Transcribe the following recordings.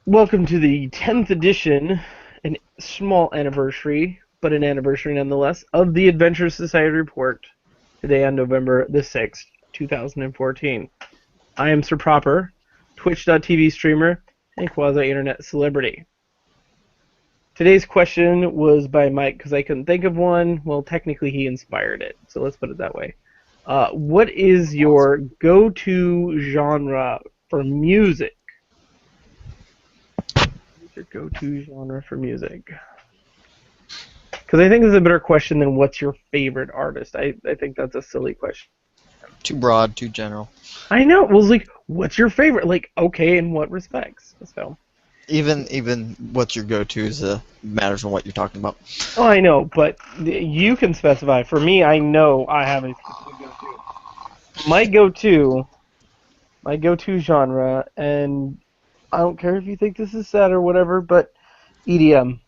Welcome to the 10th edition, a small anniversary, but an anniversary nonetheless, of the Adventure Society Report, today on November the 6th, 2014. I am Sir Proper, Twitch.tv streamer, and quasi-internet celebrity. Today's question was by Mike because I couldn't think of one. Well, technically he inspired it, so let's put it that way. What is your go-to genre for music? Your go-to genre for music? Because I think it's a better question than what's your favorite artist. I think that's a silly question. Too broad, too general. I know. Well, it's like, what's your favorite? Like, okay, in what respects? So. Even what's your go-to matters on what you're talking about. Oh, I know, but you can specify. For me, I know I have a specific go-to. My go-to genre, and I don't care if you think this is sad or whatever, but EDM.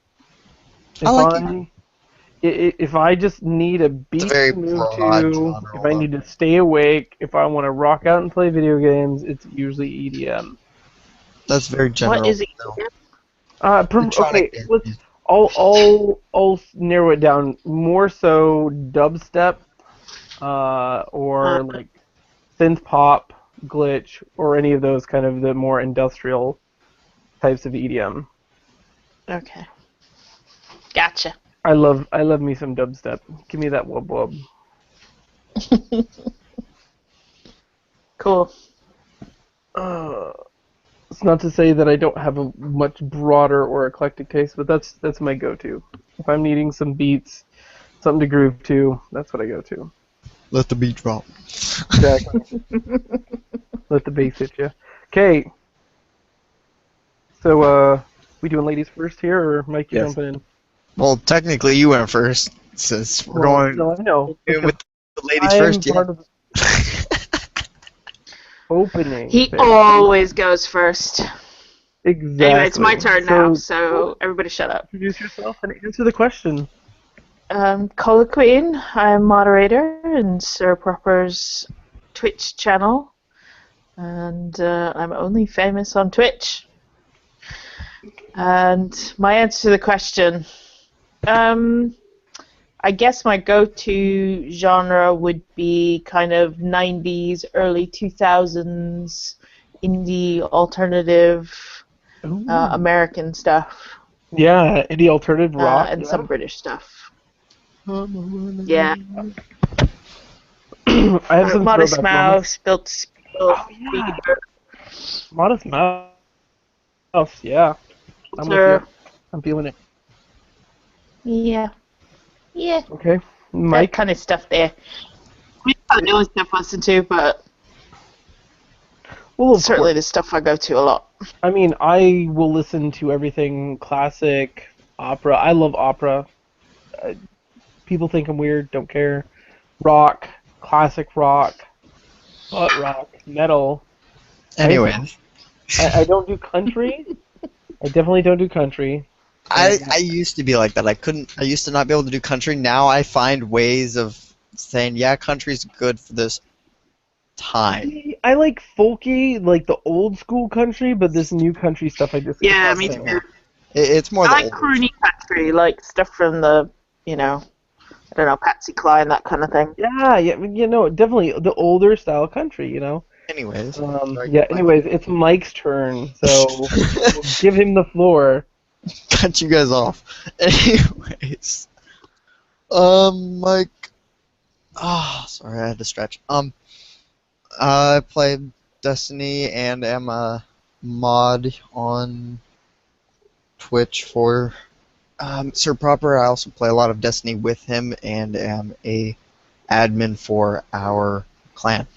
I like EDM. If I just need a beat very to move broad to, genre, if I need to stay awake, if I want to rock out and play video games, it's usually EDM. That's very general. What is it? Okay, I'll narrow it down. More so dubstep, or like synth pop, glitch, or any of those kind of the more industrial types of EDM. Okay. Gotcha. I love me some dubstep. Give me that wub wub. Cool. It's not to say that I don't have a much broader or eclectic taste, but that's my go-to. If I'm needing some beats, something to groove to, that's what I go to. Let the beat drop. Exactly. Let the bass hit you. Okay. So, we doing ladies first here, or Mike, you jumping in? Well, technically you went first, since we're going No, I know. with the ladies first. Yeah. Part of the opening. He always goes first. Exactly. Anyway, it's my turn now, so everybody shut up. Introduce yourself and answer the question. Cola Queen, I'm moderator in Sir Proper's Twitch channel, and I'm only famous on Twitch. And my answer to the question, I guess my go-to genre would be kind of 90s, early 2000s indie alternative American stuff. Yeah, indie alternative rock. And some British stuff. Yeah. I have some Modest Mouse, Built yeah. Modest Mouse, yeah. I'm with you. I'm feeling it. Yeah. Yeah. Okay. That Mike? kind of stuff there. I mean, the only stuff I listen to, but Well, certainly the stuff I go to a lot. I mean, I will listen to everything classic, opera. I love opera. People think I'm weird, don't care. Rock, classic rock, butt rock, metal. Anyways. I don't do country. I definitely don't do country. I used to be like that. I used to not be able to do country. Now I find ways of saying, yeah, country's good for this time. I like folky, like the old school country, but this new country stuff I just Me too. It's more. I like croony country, like stuff from the, I don't know, Patsy Cline, that kind of thing. Yeah, definitely the older style country, Anyways. Anyways, it's Mike's turn, so we'll give him the floor. Cut you guys off. Anyways. Mike. Sorry, I had to stretch. I play Destiny and am a mod on Twitch for Sir Proper. I also play a lot of Destiny with him and am a admin for our clan.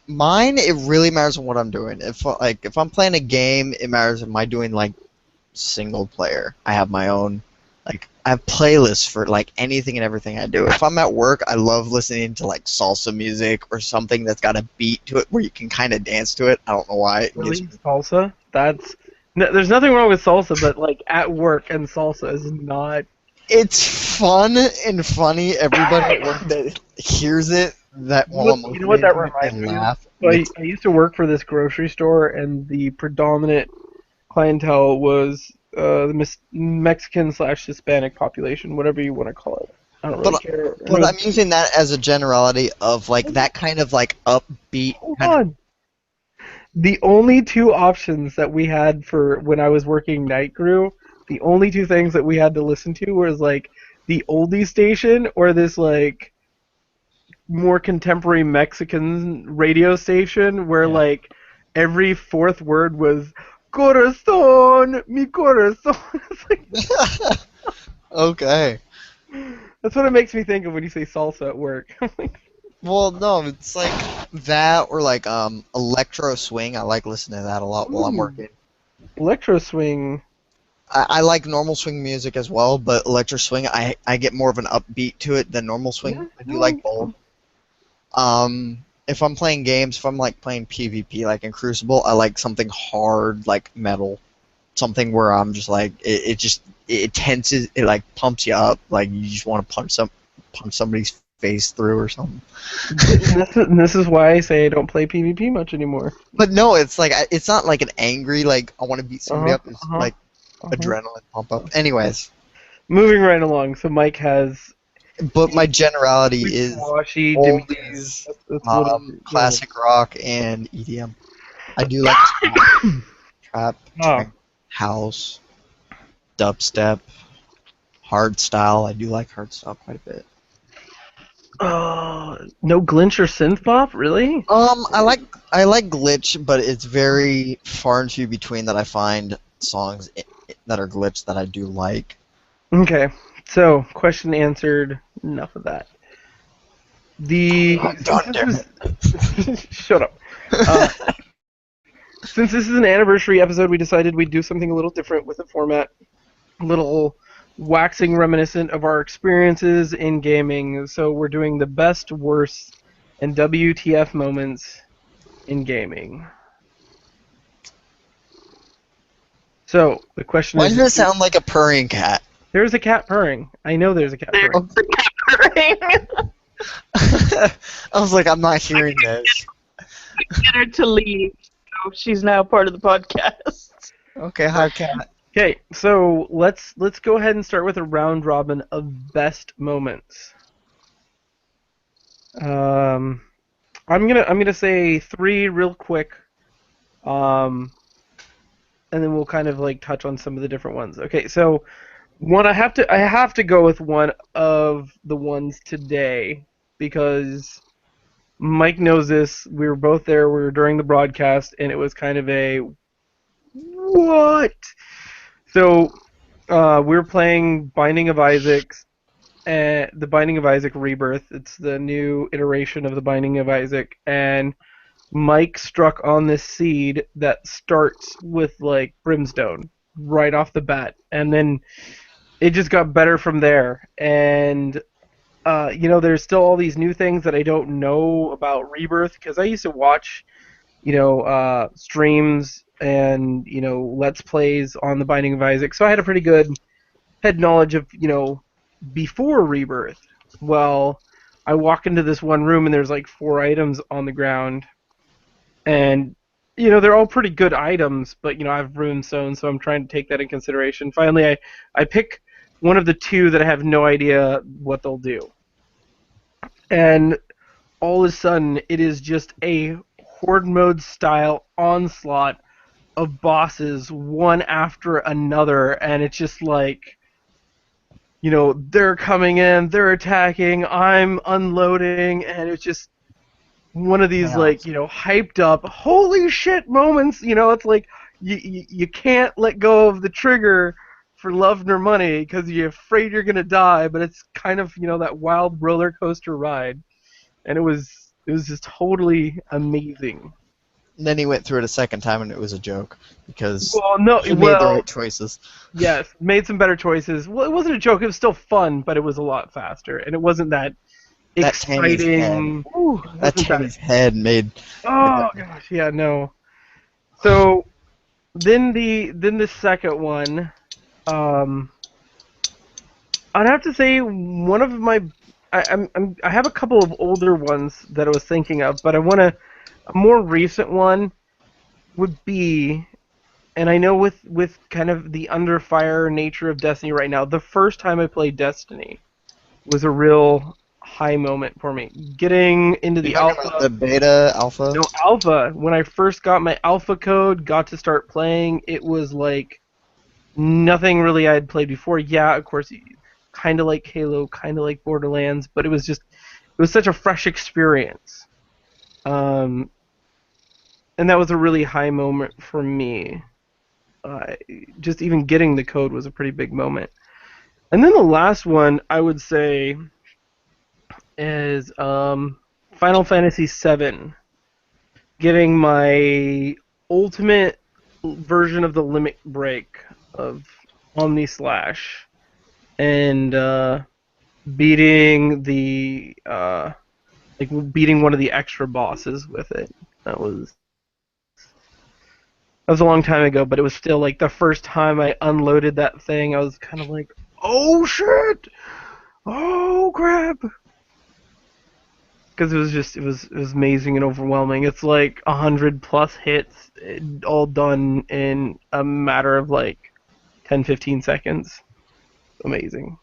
Mine, it really matters on what I'm doing. If I'm playing a game, it matters. Am I doing like single player? I have my own. I have playlists for anything and everything I do. If I'm at work, I love listening to salsa music or something that's got a beat to it where you can kind of dance to it. I don't know why. Really? Salsa? There's nothing wrong with salsa, but at work and salsa is not. It's fun and funny. Everybody at work that hears it, that you know what that reminds me of? So I used to work for this grocery store, and the predominant clientele was the Mexican/Hispanic population, whatever you want to call it. I don't really But care. but I'm using that as a generality of like that kind of like upbeat Hold kind of. on. The only two options that we had for when I was working night crew, the only two things that we had to listen to was like the oldie station or this like more contemporary Mexican radio station where Yeah. like every fourth word was corazón, mi corazón. It's like, Okay. that's what it makes me think of when you say salsa at work. I'm like, Well, no, it's like that or like electro swing. I like listening to that a lot while I'm Ooh. working. electro swing. I like normal swing music as well, but electro swing I get more of an upbeat to it than normal swing. Yeah, I do no, like both. If I'm playing games, if I'm like playing PvP like in Crucible, I like something hard like metal. Something where I'm just like it tenses, it like pumps you up, like you just want to punch somebody's face through or something. This is why I say I don't play PvP much anymore. But no, it's like it's not like an angry like I want to beat somebody up. It's Uh-huh. like adrenaline pump up. Anyways, Moving right along. So Mike has but my generality is wishy-washy, oldies, Dimitris. That's what classic rock and EDM. I do like trap, Oh. house, dubstep, hardstyle. I do like hardstyle quite a bit. No glitch or synth pop, really? I like glitch, but it's very far and few between that I find songs that are glitch that I do like. Okay, so question answered. Enough of that. God damn Shut up. Since this is an anniversary episode, we decided we'd do something a little different with the format, a little waxing reminiscent of our experiences in gaming. So we're doing the best, worst, and WTF moments in gaming. So the question Why is: does it sound like a purring cat? There's a cat purring. I know there's a cat purring. I was like, I'm not hearing this. Get her to leave. So she's now part of the podcast. Okay, hi cat. Okay, so let's go ahead and start with a round robin of best moments. I'm gonna say 3 real quick, and then we'll kind of like touch on some of the different ones. Okay, so one I have to go with one of the ones today because Mike knows this. We were both there. We were during the broadcast, and it was kind of a what? So we were playing Binding of Isaac, the Binding of Isaac Rebirth. It's the new iteration of the Binding of Isaac, and Mike struck on this seed that starts with like brimstone right off the bat, and then it just got better from there. And there's still all these new things that I don't know about Rebirth because I used to watch, streams and let's plays on the Binding of Isaac, so I had a pretty good head knowledge of before Rebirth. Well, I walk into this one room and there's like 4 items on the ground, and they're all pretty good items, but I have runestone, so I'm trying to take that in consideration. Finally, I pick one of the 2 that I have no idea what they'll do, and all of a sudden it is just a horde mode style onslaught of bosses one after another, and it's just like they're coming in, they're attacking, I'm unloading, and it's just one of these hyped up holy shit moments. It's like you can't let go of the trigger for love nor money because you're afraid you're gonna die, but it's kind of that wild roller coaster ride, and it was just totally amazing. And then he went through it a second time and it was a joke because he made the right choices. Yes, made some better choices. Well, it wasn't a joke. It was still fun, but it was a lot faster, and it wasn't that exciting. That Tammy's head made. Oh gosh, yeah, no. So then the second one, I'd have to say one of my I have a couple of older ones that I was thinking of, but a more recent one would be, and I know with kind of the under fire nature of Destiny right now, the first time I played Destiny was a real high moment for me. Getting into the You're talking alpha. about the beta, alpha? No, alpha. When I first got my alpha code, got to start playing, it was like nothing really I had played before. Yeah, of course, kind of like Halo, kind of like Borderlands, but it was such a fresh experience. And that was a really high moment for me. Just even getting the code was a pretty big moment. And then the last one I would say is Final Fantasy VII. Getting my ultimate version of the limit break of Omni Slash and beating beating one of the extra bosses with it. That was a long time ago, but it was still like the first time I unloaded that thing, I was kind of like, oh shit! Oh crap! Because it was amazing and overwhelming. It's like 100+ hits, all done in a matter of like 10-15 seconds. Amazing.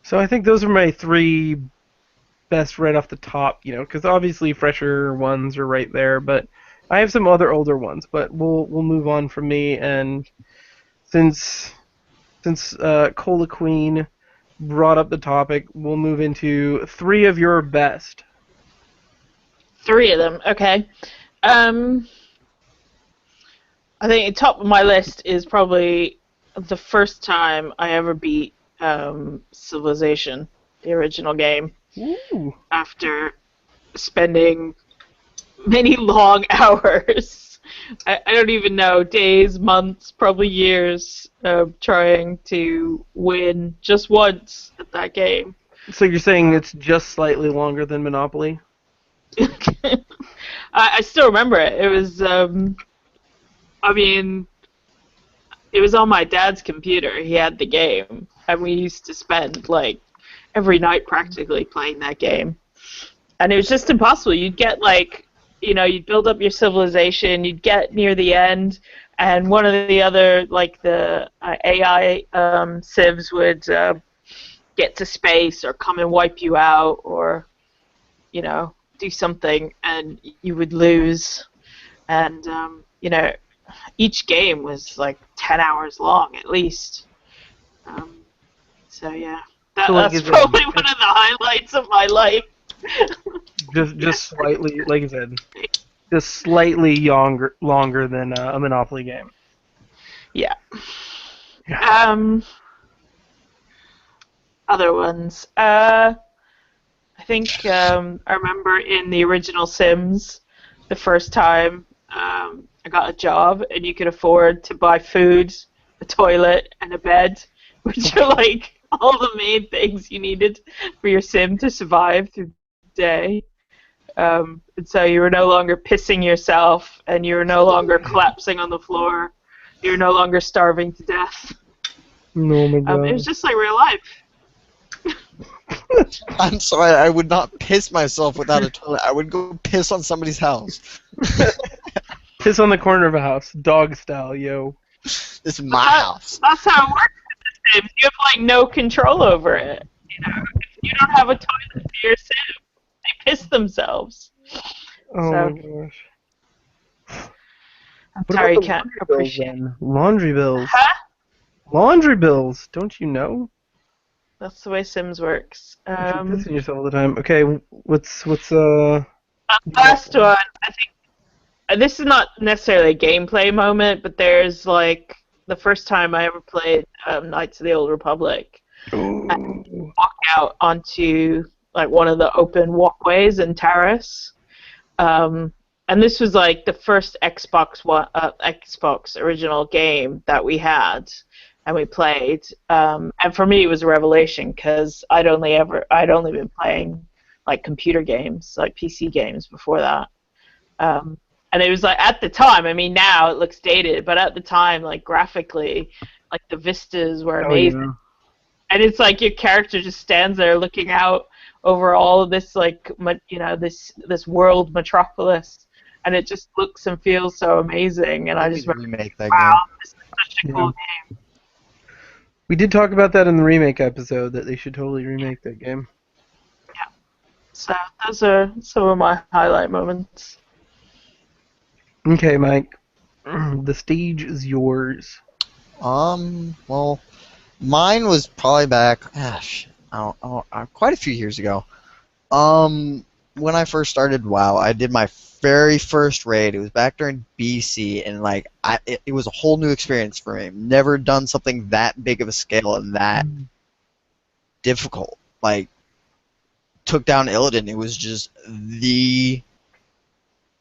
So I think those are my three best right off the top, because obviously fresher ones are right there, but I have some other older ones, but we'll move on from me. And since Cola Queen brought up the topic, we'll move into three of your best. Three of them, okay. I think the top of my list is probably the first time I ever beat Civilization, the original game. Ooh. After spending many long hours. I don't even know, days, months, probably years of trying to win just once at that game. So you're saying it's just slightly longer than Monopoly? I still remember it. It was, it was on my dad's computer. He had the game, and we used to spend, like, every night practically playing that game. And it was just impossible. You'd get, like, you'd build up your civilization, you'd get near the end, and one of the other, like, the AI civs would get to space or come and wipe you out or, do something, and you would lose. And, each game was, like, 10 hours long at least. So, yeah. That's probably one of the highlights of my life. just slightly, like you said, just slightly longer than a Monopoly game. Yeah. Other ones. I think I remember in the original Sims, the first time I got a job and you could afford to buy food, a toilet, and a bed, which are like all the main things you needed for your sim to survive through the day. And so you were no longer pissing yourself, and you were no longer collapsing on the floor. You were no longer starving to death. No, my God. It was just like real life. I'm sorry, I would not piss myself without a toilet. I would go piss on somebody's house. Piss on the corner of a house, dog style, yo. This is my house. That's how it works in the Sims. You have like no control over it. If you don't have a toilet for your sim, they piss themselves. Oh So, my gosh. I'm What sorry you about the can't laundry bills, appreciate. then? Laundry bills. Huh? Laundry bills. Don't you know? That's the way Sims works. You're pissing yourself all the time. Okay, what's Last one, I think. This is not necessarily a gameplay moment, but there's like the first time I ever played Knights of the Old Republic. And walk out onto like one of the open walkways in Taris. And this was like the first Xbox original game that we had and we played. And for me, it was a revelation because I'd only been playing like computer games, like PC games before that. And it was like at the time, I mean now it looks dated, but at the time, like graphically, like the vistas were amazing. Oh, yeah. and it's like your character just stands there looking out over all of this, like, this world metropolis, and it just looks and feels so amazing. And I We just could remember, remake that wow, game. this is such a Yeah. cool game. We did talk about that in the remake episode, that they should totally remake that game. So those are some of my highlight moments. Okay, Mike. The stage is yours. Well, mine was probably back, quite a few years ago. When I first started WoW, I did my very first raid. It was back during BC, and like, it was a whole new experience for me. Never done something that big of a scale and that difficult. Like, took down Illidan. It was just the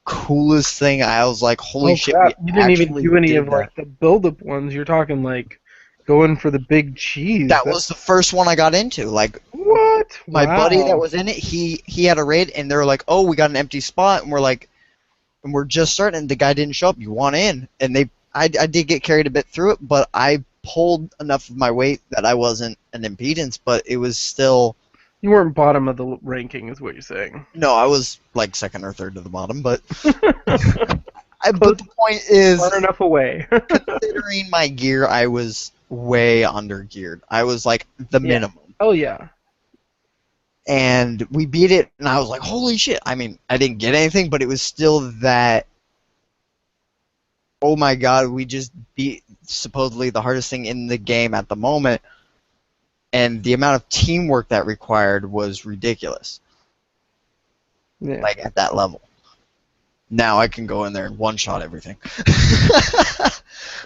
coolest thing. I was like, holy shit, crap. we You didn't even actually do any did of like the build-up ones. You're talking like going for the big cheese. That was the first one I got into. Like, what? my Wow. buddy that was in it, he had a raid, and they were like, oh, we got an empty spot, and we're like, and we're just starting, and the guy didn't show up. You want in? And I did get carried a bit through it, but I pulled enough of my weight that I wasn't an impedance, but it was still... You weren't bottom of the ranking, is what you're saying. No, I was like second or third to the bottom, but... but the point is, Far enough away. considering my gear, I was way under geared. I was like the minimum. Oh, yeah. And we beat it, and I was like, holy shit. I mean, I didn't get anything, but it was still that, oh my god, we just beat supposedly the hardest thing in the game at the moment, and the amount of teamwork that required was ridiculous. Yeah. Like, at that level. Now I can go in there and one-shot everything.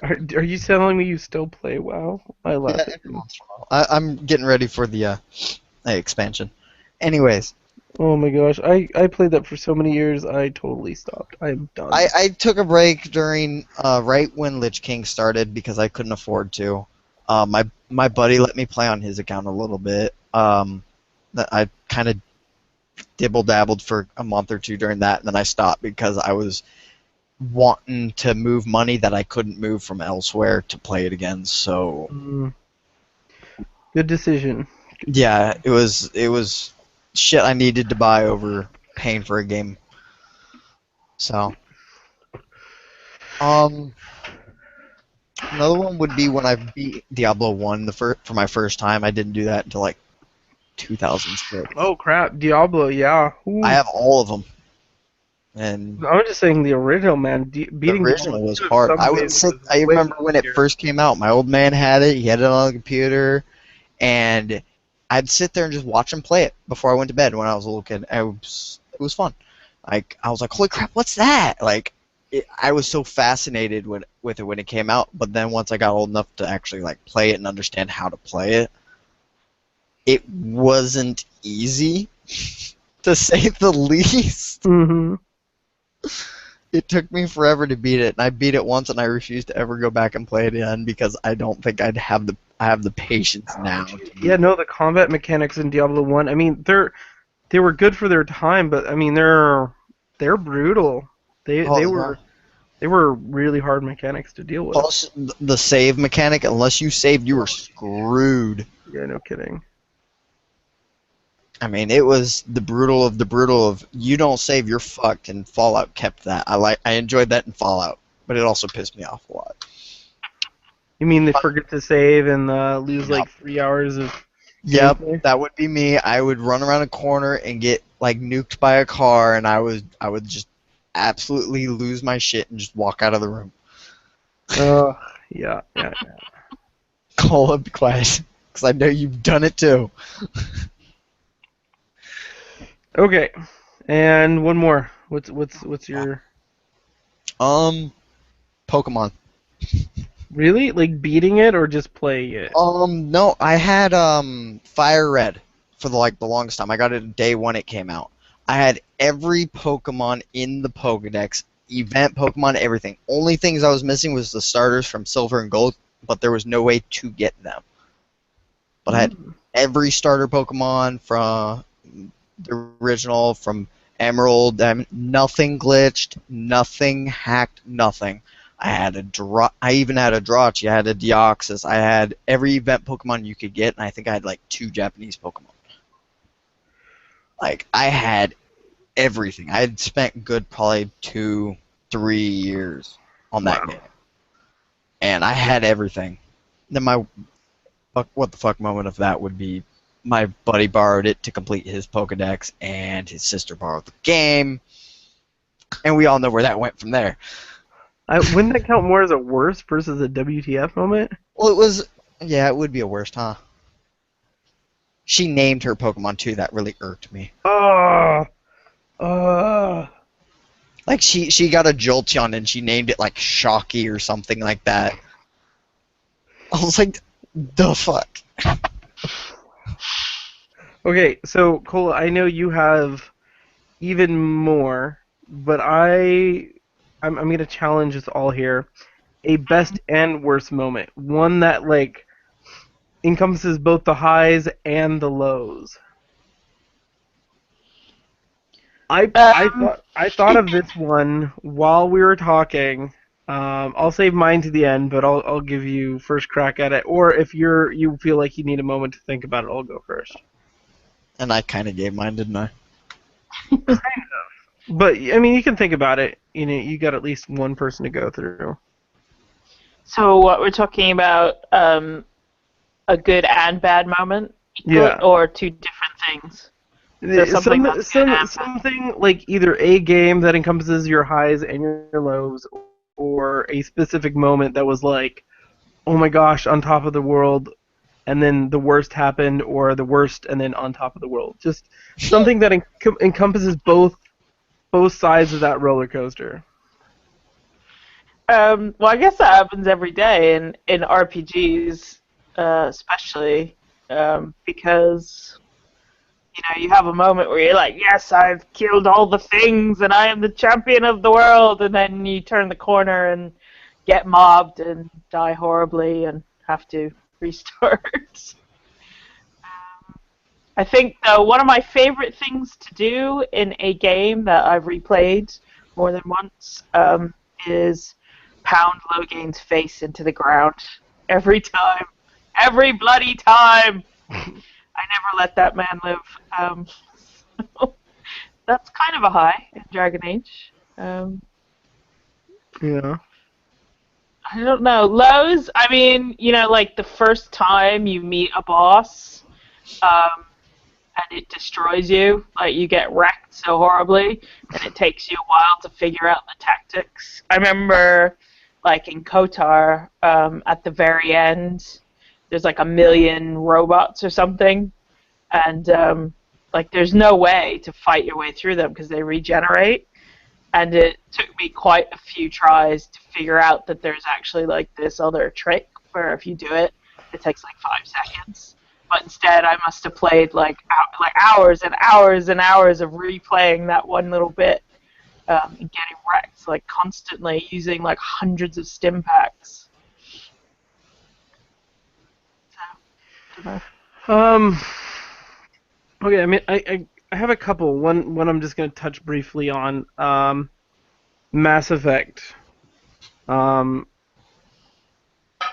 Are you telling me you still play WoW? I love it. Every once in a while. I'm getting ready for the expansion. Anyways, Oh my gosh, I played that for so many years, I totally stopped. I'm done. I took a break during right when Lich King started because I couldn't afford to. My buddy let me play on his account a little bit. I kind of dibble-dabbled for a month or two during that, and then I stopped because I was wanting to move money that I couldn't move from elsewhere to play it again. So Good decision. yeah, it was shit I needed to buy over paying for a game. So another one would be when I beat Diablo 1 for my first time. I didn't do that until like 2006. Oh crap, Diablo, yeah. Ooh. I have all of them. And I was just saying the original, man. Beating the original Diablo was 2 in hard. some I would ways sit. was I way remember when it easier. first came out. My old man had it. He had it on the computer, and I'd sit there and just watch him play it before I went to bed when I was a little kid. It was fun. Like, I was like, holy crap, what's that? Like, I was so fascinated with it when it came out. But then once I got old enough to actually like play it and understand how to play it, it wasn't easy, to say the least. Mm-hmm. It took me forever to beat it, and I beat it once, and I refused to ever go back and play it again because I don't think I have the patience now. Yeah, no, the combat mechanics in Diablo 1, I mean, they were good for their time, but I mean, they're brutal. They were really hard mechanics to deal with. Plus, the save mechanic, unless you saved, you were screwed. Yeah, no kidding. I mean, it was the brutal of you don't save, you're fucked, and Fallout kept that. I enjoyed that in Fallout, but it also pissed me off a lot. You mean they forget to save and lose Yep. like 3 hours of Yep, gameplay? that would be me. I would run around a corner and get like nuked by a car, and I would just absolutely lose my shit and just walk out of the room. Yeah. Call up, be quiet, because I know you've done it too. Okay, and one more. What's your Pokemon. really like beating it or just playing it? No, I had Fire Red for the longest time. I got it day one it came out. I had every Pokemon in the Pokedex, event Pokemon, everything. Only things I was missing was the starters from Silver and Gold, but there was no way to get them. But I had every starter Pokemon from the original, from Emerald, Diamond, nothing glitched, nothing hacked, nothing. I had I even had a Drochi. I had a Deoxys. I had every event Pokemon you could get, and I think I had like 2 Japanese Pokemon. Like, I had everything. I had spent good probably 2-3 years on that Wow. game. And I had everything. Then my what the fuck moment of that would be my buddy borrowed it to complete his Pokedex, and his sister borrowed the game. And we all know where that went from there. Wouldn't that count more as a worst versus a WTF moment? Well, it was... Yeah, it would be a worst, huh? She named her Pokemon, too. That really irked me. Oh, Like, she got a Jolteon, and she named it, like, Shocky or something like that. I was like, the fuck? Okay, so Cole, I know you have even more, but I'm gonna challenge us all here. A best and worst moment, one that like encompasses both the highs and the lows. I thought of this one while we were talking. I'll save mine to the end, but I'll give you first crack at it. Or if you feel like you need a moment to think about it, I'll go first. And I kind of gave mine, didn't I? But I mean, you can think about it. You know, you got at least one person to go through. So what we're talking about, a good and bad moment, Yeah. or two different things. So something that's good and bad. Something like either a game that encompasses your highs and your lows, or a specific moment that was like, oh my gosh, on top of the world, and then the worst happened, or the worst and then on top of the world. Just something that encompasses both sides of that roller coaster. Well, I guess that happens every day in RPGs, especially because you have a moment where you're like, yes, I've killed all the things and I am the champion of the world, and then you turn the corner and get mobbed and die horribly and have to restart. I think, though, one of my favorite things to do in a game that I've replayed more than once is pound Loghain's face into the ground every time. Every bloody time! I never let that man live. That's kind of a high in Dragon Age. Yeah. I don't know. Lows, I mean, like the first time you meet a boss, and it destroys you, like you get wrecked so horribly, and it takes you a while to figure out the tactics. I remember, like in KOTOR, at the very end, there's like 1 million robots or something, and like there's no way to fight your way through them because they regenerate. And it took me quite a few tries to figure out that there's actually like this other trick where if you do it, it takes like 5 seconds. But instead, I must have played like hours and hours and hours of replaying that one little bit and getting wrecked, like constantly using like hundreds of stim packs. So, Okay, I mean, I have a couple. One I'm just going to touch briefly on. Mass Effect.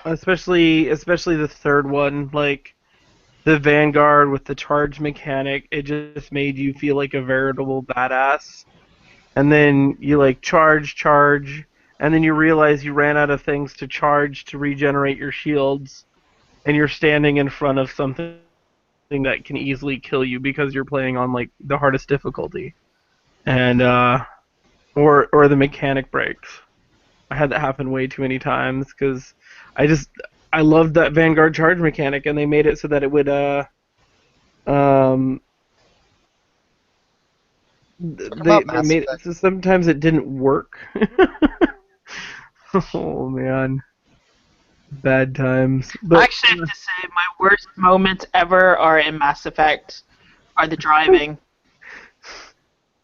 Especially the third one, like the Vanguard with the charge mechanic, it just made you feel like a veritable badass. And then you like charge, and then you realize you ran out of things to charge to regenerate your shields, and you're standing in front of something that can easily kill you because you're playing on like the hardest difficulty, and or the mechanic breaks. I had that happen way too many times because I loved that Vanguard charge mechanic, and they made it so that it would they made it so sometimes it didn't work. Oh man. Bad times. But, I actually have to say my worst moments ever are in Mass Effect, are the driving.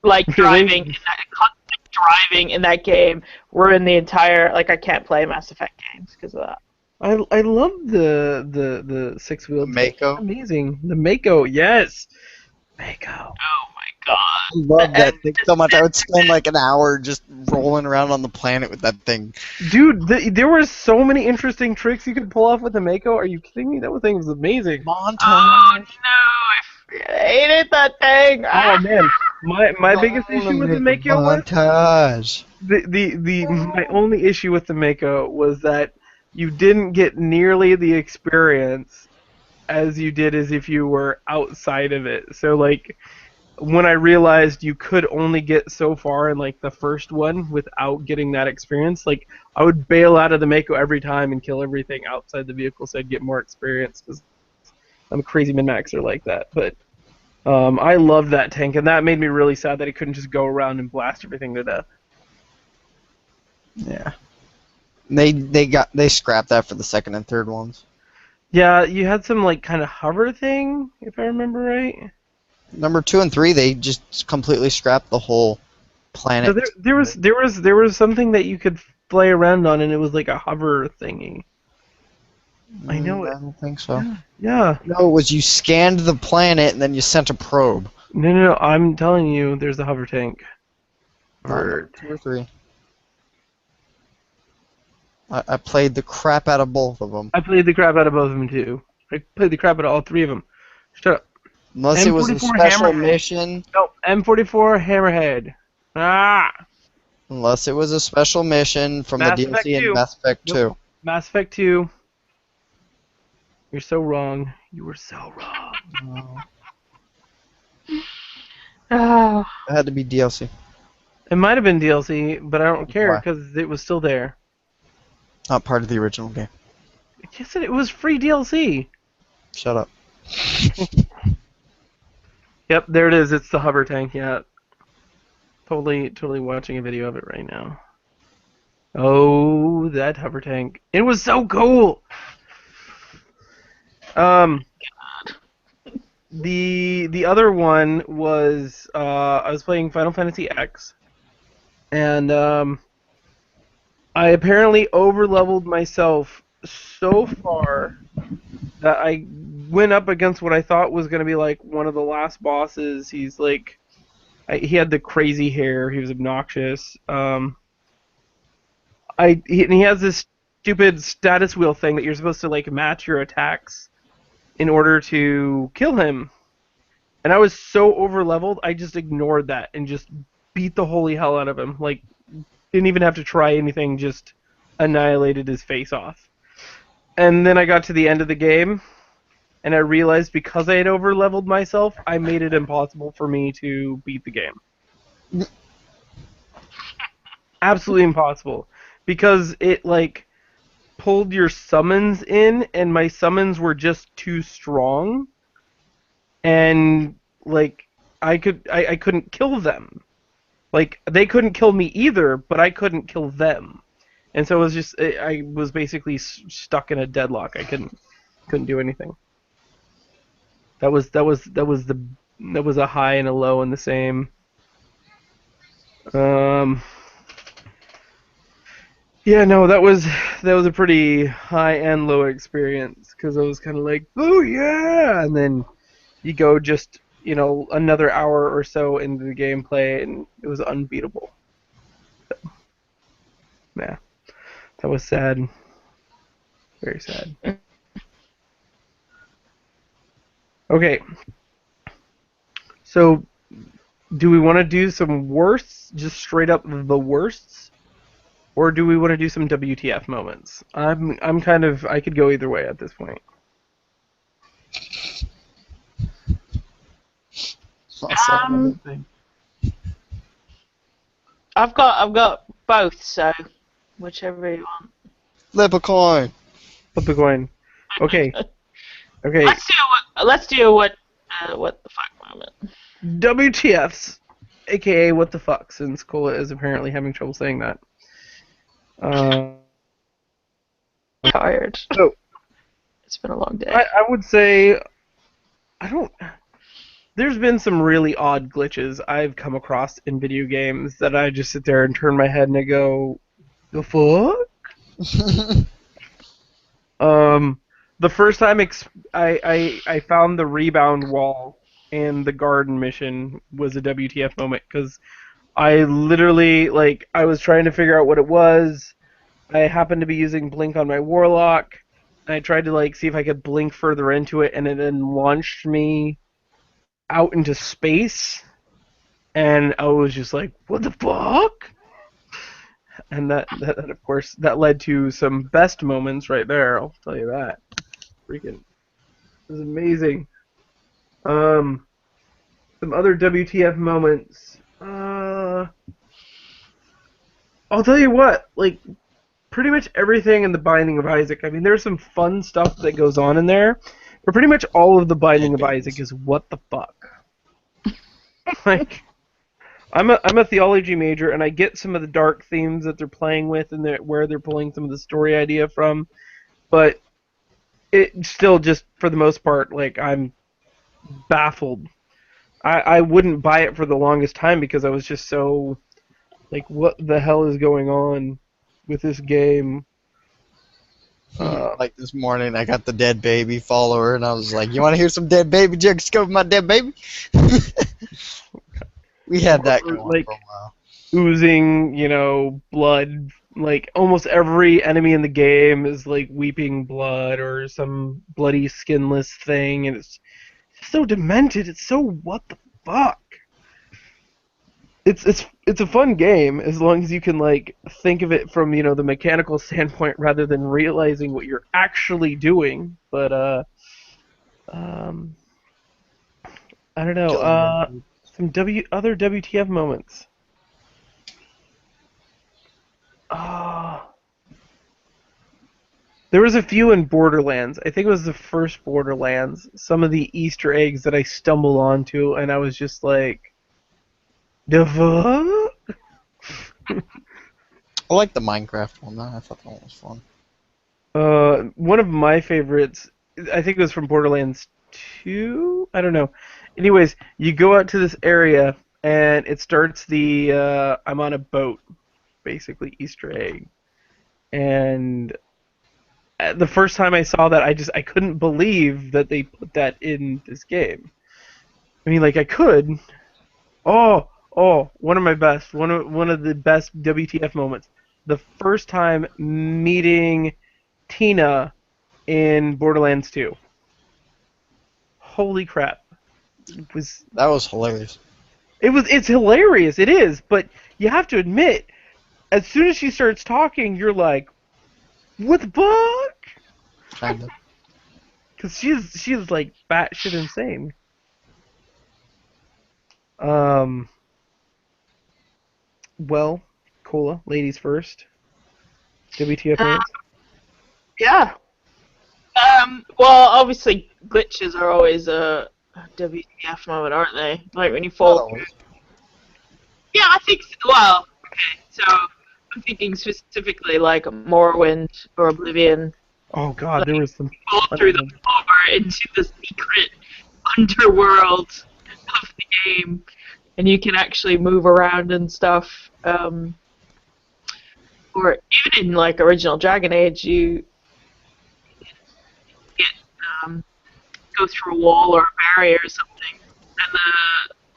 Like driving in that game ruined the entire. Like I can't play Mass Effect games because of that. I love the 6-wheeled Mako. Amazing. The Mako, yes. Mako. Oh my god. I love that thing so much. I would spend like an hour just rolling around on the planet with that thing. Dude, there were so many interesting tricks you could pull off with the Mako. Are you kidding me? That thing was amazing. Oh Montage. no, I hated that thing. Oh man, my biggest issue with the Mako was montage. my only issue with the Mako was that you didn't get nearly the experience as you did as if you were outside of it. So like when I realized you could only get so far in like the first one without getting that experience, like I would bail out of the Mako every time and kill everything outside the vehicle so I'd get more experience because I'm a crazy min-maxer like that. But I love that tank, and that made me really sad that it couldn't just go around and blast everything to death. Yeah. They scrapped that for the second and third ones. Yeah, you had some like kind of hover thing, if I remember right. Number 2 and 3, they just completely scrapped the whole planet. So there was something that you could play around on, and it was like a hover thingy. I know it. I don't think so. Yeah. No, it was you scanned the planet and then you sent a probe. No. I'm telling you, there's a hover tank. Or 2 or 3. I played the crap out of both of them. I played the crap out of both of them too. I played the crap out of all 3 of them. Shut up. Unless it was a M44 special Hammerhead. mission. No, M44 Hammerhead. Ah! Unless it was a special mission from Mass the Effect DLC 2. and Mass Effect 2. Nope. Mass Effect 2. You're so wrong. You were so wrong. Oh. It had to be DLC. It might have been DLC, but I don't care Why? because it was still there. Not part of the original game. Yes, it was free DLC. Shut up. Yep, there it is. It's the hover tank. Yeah. Totally watching a video of it right now. Oh, that hover tank. It was so cool. The other one was I was playing Final Fantasy X, and I apparently overleveled myself so far that I went up against what I thought was going to be like one of the last bosses. He's like, he had the crazy hair. He was obnoxious. He has this stupid status wheel thing that you're supposed to like match your attacks in order to kill him. And I was so overleveled, I just ignored that and just beat the holy hell out of him. Like, didn't even have to try anything, just annihilated his face off. And then I got to the end of the game, and I realized because I had overleveled myself, I made it impossible for me to beat the game. Absolutely impossible. Because it, like, pulled your summons in, and my summons were just too strong. And, like, I couldn't kill them. Like, they couldn't kill me either, but I couldn't kill them. And so it was just, I was basically stuck in a deadlock. I couldn't do anything. That was a high and a low in the same. Yeah, no, that was a pretty high and low experience because I was kind of like, oh yeah, and then you go just another hour or so into the gameplay and it was unbeatable. So, yeah, that was sad. Very sad. Okay, so do we want to do some worsts, just straight up the worsts? Or do we want to do some WTF moments? I'm kind of, I could go either way at this point. I've got both, so whichever you want. Flip a coin. Flip a coin. Okay. Okay. Let's do what the fuck moment. WTFs, aka what the fuck, since Cola is apparently having trouble saying that. Tired. So, it's been a long day. I would say, there's been some really odd glitches I've come across in video games that I just sit there and turn my head and I go, the fuck? The first time I found the rebound wall and the garden mission was a WTF moment because I literally I was trying to figure out what it was. I happened to be using Blink on my Warlock. And I tried to see if I could blink further into it, and it then launched me out into space. And I was just like, "What the fuck?" And that of course that led to some best moments right there. I'll tell you that. Freaking, it was amazing. Some other WTF moments. I'll tell you what, pretty much everything in the Binding of Isaac. I mean, there's some fun stuff that goes on in there, but pretty much all of the Binding of Isaac is what the fuck. I'm a theology major, and I get some of the dark themes that they're playing with and where they're pulling some of the story idea from, but it still just, for the most part, I'm baffled. I wouldn't buy it for the longest time because I was just so, what the hell is going on with this game? Like this morning, I got the dead baby follower, and I was like, "You want to hear some dead baby jokes? Go with my dead baby." We had that going for a while. Oozing, blood. Almost every enemy in the game is weeping blood or some bloody skinless thing, and it's so demented. It's so what the fuck. It's a fun game as long as you can think of it from the mechanical standpoint rather than realizing what you're actually doing. But I don't know. Some other WTF moments. There was a few in Borderlands. I think it was the first Borderlands. Some of the Easter eggs that I stumbled onto, and I was just like, the fuck? I like the Minecraft one, though. I thought that one was fun. One of my favorites, I think it was from Borderlands 2? I don't know. Anyways, you go out to this area, and it starts the I'm on a boat, basically, Easter egg. And the first time I saw that, I couldn't believe that they put that in this game. I mean, I could. Oh, one of my best, one of the best WTF moments. The first time meeting Tina in Borderlands 2. Holy crap. That was hilarious. It's hilarious, it is, but you have to admit, as soon as she starts talking, you're like, what the fuck? Kind of. Because she's batshit insane. Well, Cola, ladies first. WTF moments? Yeah. Well, obviously, glitches are always a WTF moment, aren't they? When you fall. Yeah, I think. Well, okay. So I'm thinking specifically Morrowind or Oblivion. Oh God, there was some. Fall through the floor into the secret underworld of the game, and you can actually move around and stuff. Or even in original Dragon Age, you get go through a wall or a barrier or something,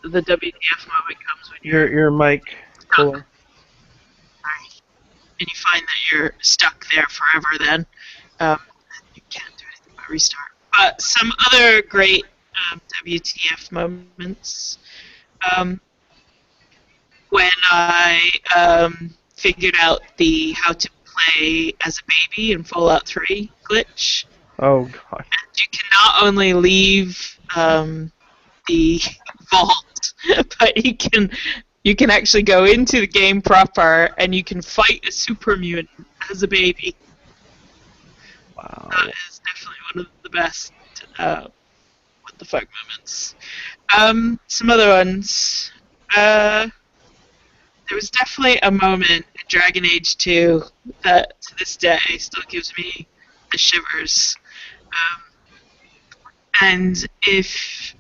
and the WTF moment comes when your mic. Cool. And you find that you're stuck there forever. Then you can't do anything but restart. But some other great WTF moments. When I figured out the how to play as a baby in Fallout 3 glitch. Oh God. And you can not only leave the vault, but you can actually go into the game proper and you can fight a super mutant as a baby. Wow. That is definitely one of the best what the fuck moments. Some other ones. There was definitely a moment in Dragon Age 2 that, to this day, still gives me the shivers. And if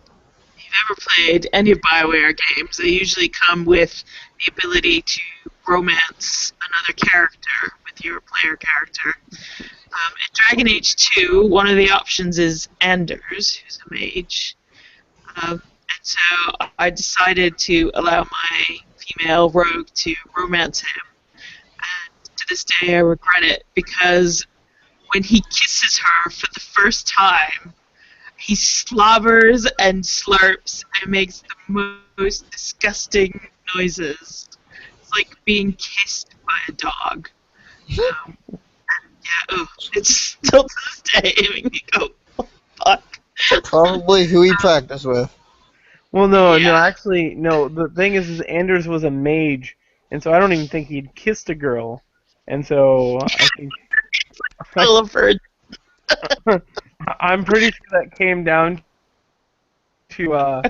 you've ever played any of BioWare games, they usually come with the ability to romance another character with your player character. In Dragon Age 2, one of the options is Anders, who's a mage. so I decided to allow my female rogue to romance him. And to this day, I regret it because when he kisses her for the first time, he slobbers and slurps and makes the most disgusting noises. It's like being kissed by a dog. It's still to this day making me go, oh, fuck. Probably who he practiced with. Well, no, Yeah. actually, no. The thing is Anders was a mage, and so I don't even think he'd kissed a girl, and so I think Still a virgin. I'm pretty sure that came down to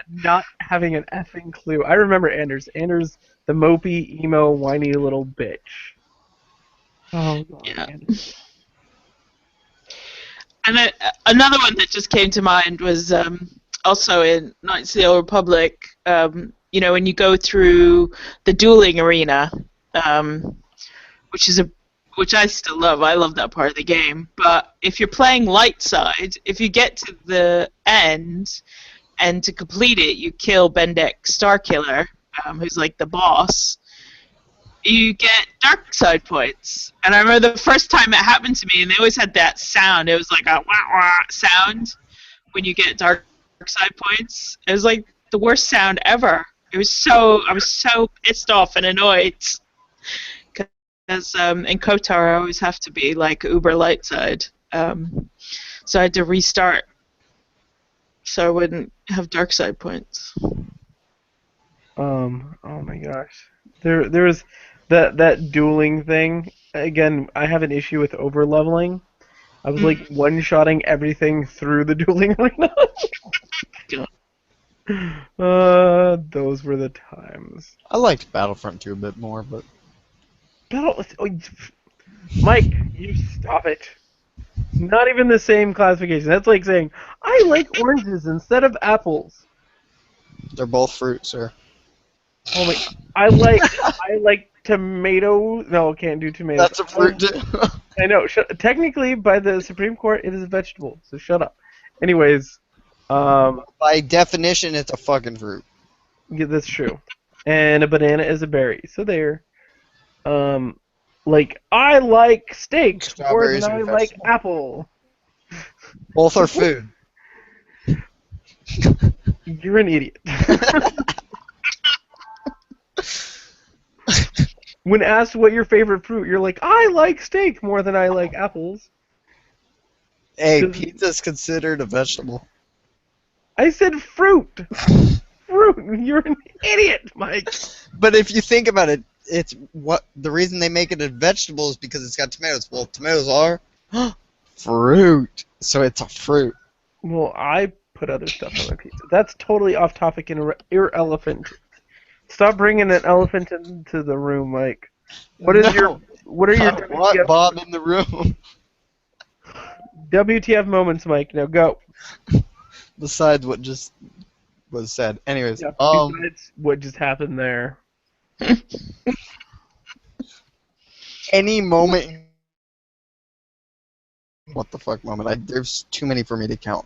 not having an effing clue. I remember Anders. Anders, the mopey, emo, whiny little bitch. Oh god. Yeah. Anders. And another one that just came to mind was also in Knights of the Old Republic. You know, when you go through the dueling arena, which I still love. I love that part of the game. But if you're playing light side, if you get to the end and to complete it, you kill Bendak Starkiller, who's like the boss. You get dark side points. And I remember the first time it happened to me, and they always had that sound. It was like a wah-wah sound when you get dark side points. It was like the worst sound ever. I was so pissed off and annoyed. Because in KOTOR I always have to be like uber light side. So I had to restart so I wouldn't have dark side points. Oh my gosh. There's that dueling thing. Again, I have an issue with over leveling. I was like one-shotting everything through the dueling arena. Those were the times. I liked Battlefront 2 a bit more, but Mike, you stop it. Not even the same classification. That's like saying, I like oranges instead of apples. they're both fruit, sir. Oh my, I like tomato. No, can't do tomatoes. That's a fruit too. I know. Technically, by the Supreme Court, it is a vegetable. So shut up. Anyways, By definition, it's a fucking fruit. yeah, that's true. And a banana is a berry. So there. Like I like steak more than Strawberries are I a like vegetable. apple. Both are food. You're an idiot. When asked what your favorite fruit, you're like, I like steak more than I like apples. Hey, pizza's considered a vegetable. I said fruit. Fruit. You're an idiot, Mike. But if you think about it, it's what the reason they make it a vegetable is because it's got tomatoes. Well, tomatoes are fruit, so it's a fruit. Well, I put other stuff on my pizza. That's totally off topic and irrelevant. Stop bringing an elephant into the room, Mike. What are your What WTF, Bob in the room? WTF moments, Mike? Now go. Besides what just was said. Anyways, Yeah, besides what just happened there. any moment. What the fuck moment? There's too many for me to count,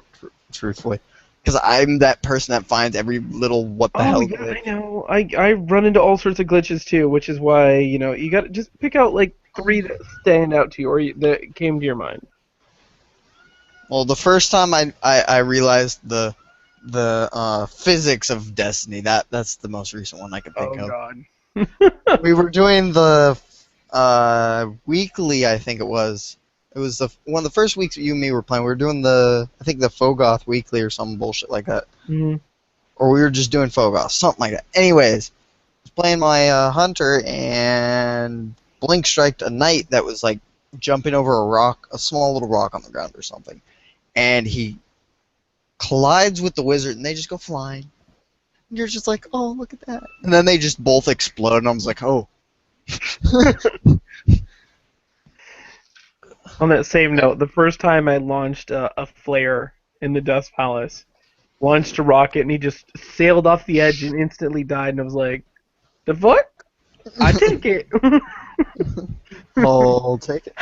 truthfully. Because I'm that person that finds every little what the hell. Yeah, I know. I run into all sorts of glitches too, which is why you got to just pick out like 3 that stand out to you or that came to your mind. Well, the first time I realized the physics of Destiny, that's the most recent one I could think Oh of. God. We were doing the weekly, I think it was. It was one of the first weeks you and me were playing. We were doing the Fogoth weekly or some bullshit like that. Mhm. Or we were just doing Fogoth, something like that. Anyways, I was playing my hunter and blink striked a knight that was like jumping over a rock, a small little rock on the ground or something. And he collides with the wizard and they just go flying. And you're just like, oh, look at that. And then they just both explode and I was like, oh. On that same note, the first time I launched a flare in the Dust Palace, launched a rocket and he just sailed off the edge and instantly died, and I was like, the fuck? I take it. I'll take it.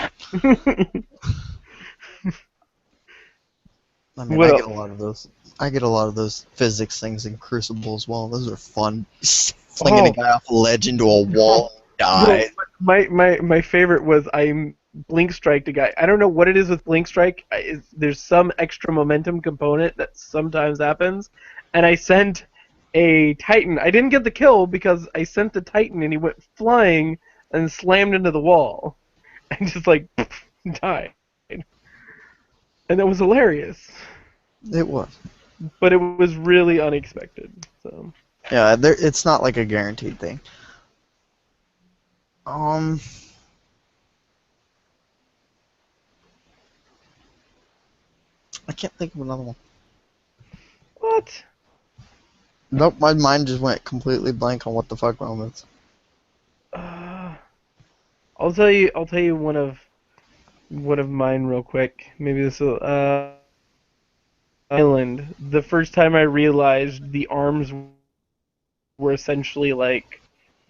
I mean, What I else? get a lot of those. I get a lot of those physics things in Crucible as well. Those are fun. Flinging a Oh. guy off a ledge into a wall, No, die. my favorite was I blink strike a guy. I don't know what it is with blink strike. There's some extra momentum component that sometimes happens, and I sent a Titan. I didn't get the kill because I sent the Titan and he went flying and slammed into the wall, and just like died. And that was hilarious, It was. but it was really unexpected. So Yeah, it's not like a guaranteed thing. Um, I can't think of another one. what? Nope, my mind just went completely blank on what the fuck moments. I'll tell you. I'll tell you one of mine real quick. Maybe this will. Island. The first time I realized the arms were essentially like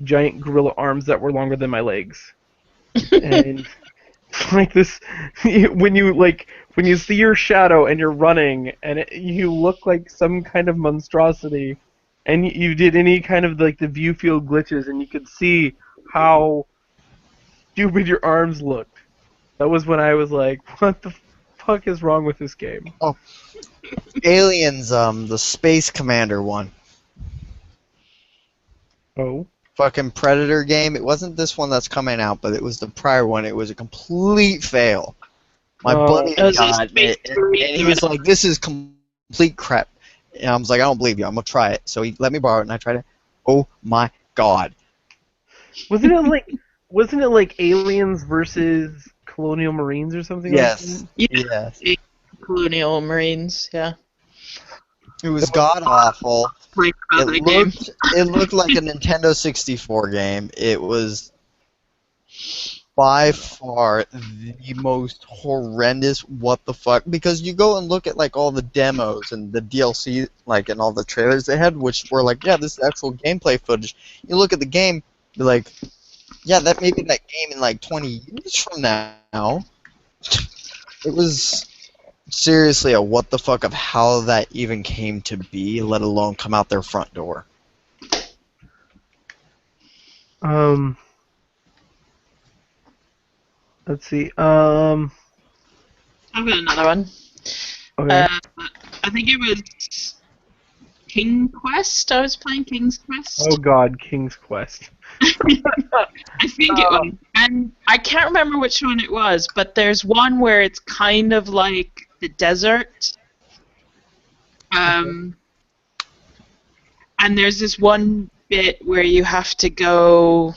giant gorilla arms that were longer than my legs, and like this, when you see your shadow and you're running and you look like some kind of monstrosity, and you did any kind of like the view field glitches and you could see how stupid your arms looked. That was when I was like, what the fuck is wrong with this game? Aliens, the Space Commander one. Oh. Fucking Predator game. It wasn't this one that's coming out, but it was the prior one. It was a complete fail. My Oh. buddy It was a got Space it, and he was like, "This is complete crap." And I was like, "I don't believe you. I'm gonna try it." So he let me borrow it, and I tried it. Oh my god! Wasn't it like Aliens versus Colonial Marines or something Yes, like Yeah. yes. Colonial Marines, yeah. It was god awful. Like It that game. looked like a Nintendo 64 game. It was by far the most horrendous what the fuck, because you go and look at like all the demos and the DLC like and all the trailers they had, which were like, yeah, this is actual gameplay footage. You look at the game, you're like, yeah, that may be that game in like 20 years from now. It was seriously a what the fuck of how that even came to be, let alone come out their front door. that? Let's see. I've got another one. Okay. I think it was King Quest. I was playing King's Quest. Oh God, King's Quest. I think it was. And I can't remember which one it was, but there's one where it's kind of like the desert. And there's this one bit where you have to go